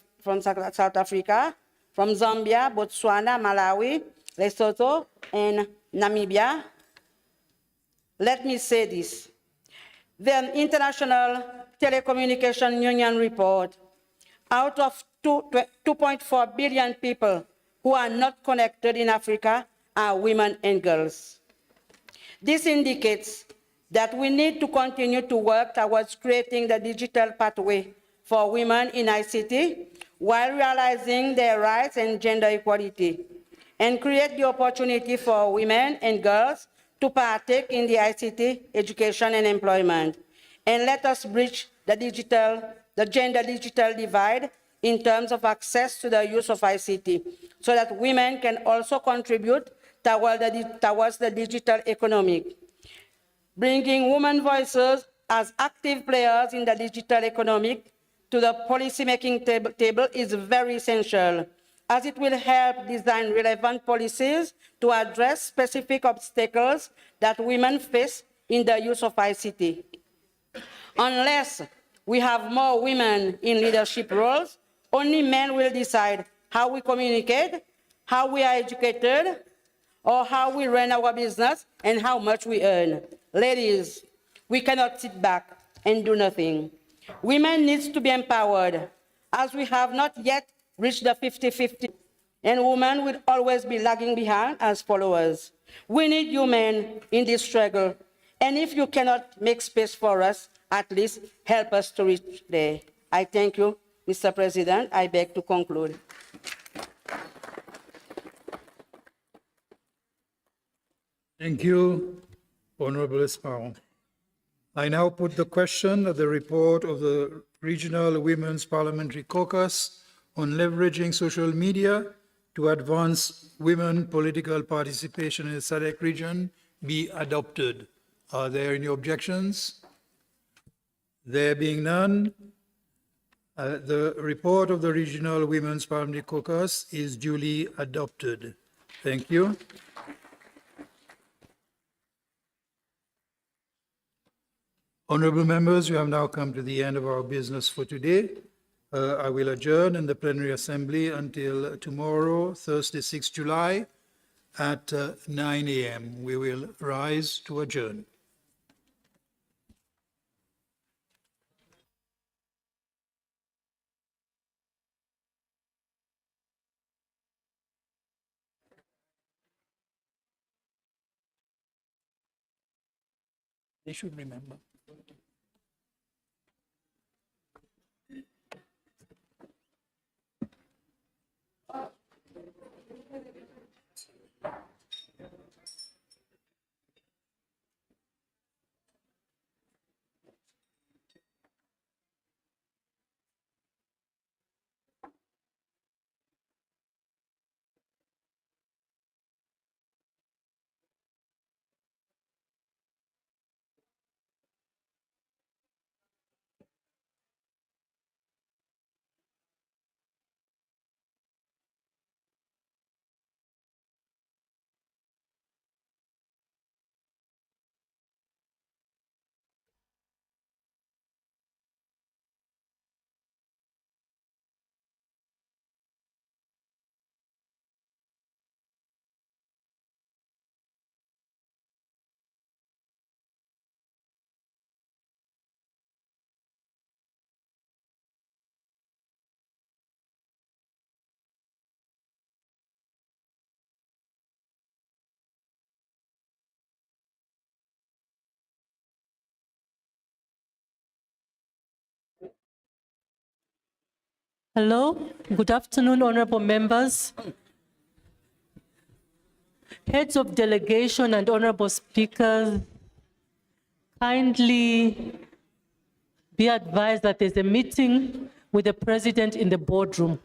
from Zambia, Botswana, Malawi, Lesotho, and Namibia, let me say this. The International Telecommunication Union report, out of 2.4 billion people who are not connected in Africa are women and girls. This indicates that we need to continue to work towards creating the digital pathway for women in ICT while realizing their rights and gender equality, and create the opportunity for women and girls to partake in the ICT education and employment. And let us bridge the gender digital divide in terms of access to the use of ICT, so that women can also contribute towards the digital economy. Bringing women voices as active players in the digital economy to the policymaking table is very essential, as it will help design relevant policies to address specific obstacles that women face in the use of ICT. Unless we have more women in leadership roles, only men will decide how we communicate, how we are educated, or how we run our business and how much we earn. Ladies, we cannot sit back and do nothing. Women need to be empowered, as we have not yet reached the 50-50, and women will always be lagging behind as followers. We need you men in this struggle, and if you cannot make space for us, at least help us to reach there. I thank you, Mr. President. I beg to conclude. Thank you, Honorable Esparro. I now put the question that the report of the Regional Women's Parliamentary Caucus on leveraging social media to advance women political participation in the SADC region be adopted. Are there any objections? There being none, the report of the Regional Women's Parliamentary Caucus is duly adopted. Thank you. Honorable members, we have now come to the end of our business for today. I will adjourn in the plenary assembly until tomorrow, Thursday, 6 July at 9 a.m. We will rise to adjourn. They should remember. Hello, good afternoon, honorable members, heads of delegation and honorable speakers. Kindly be advised that there's a meeting with the president in the boardroom.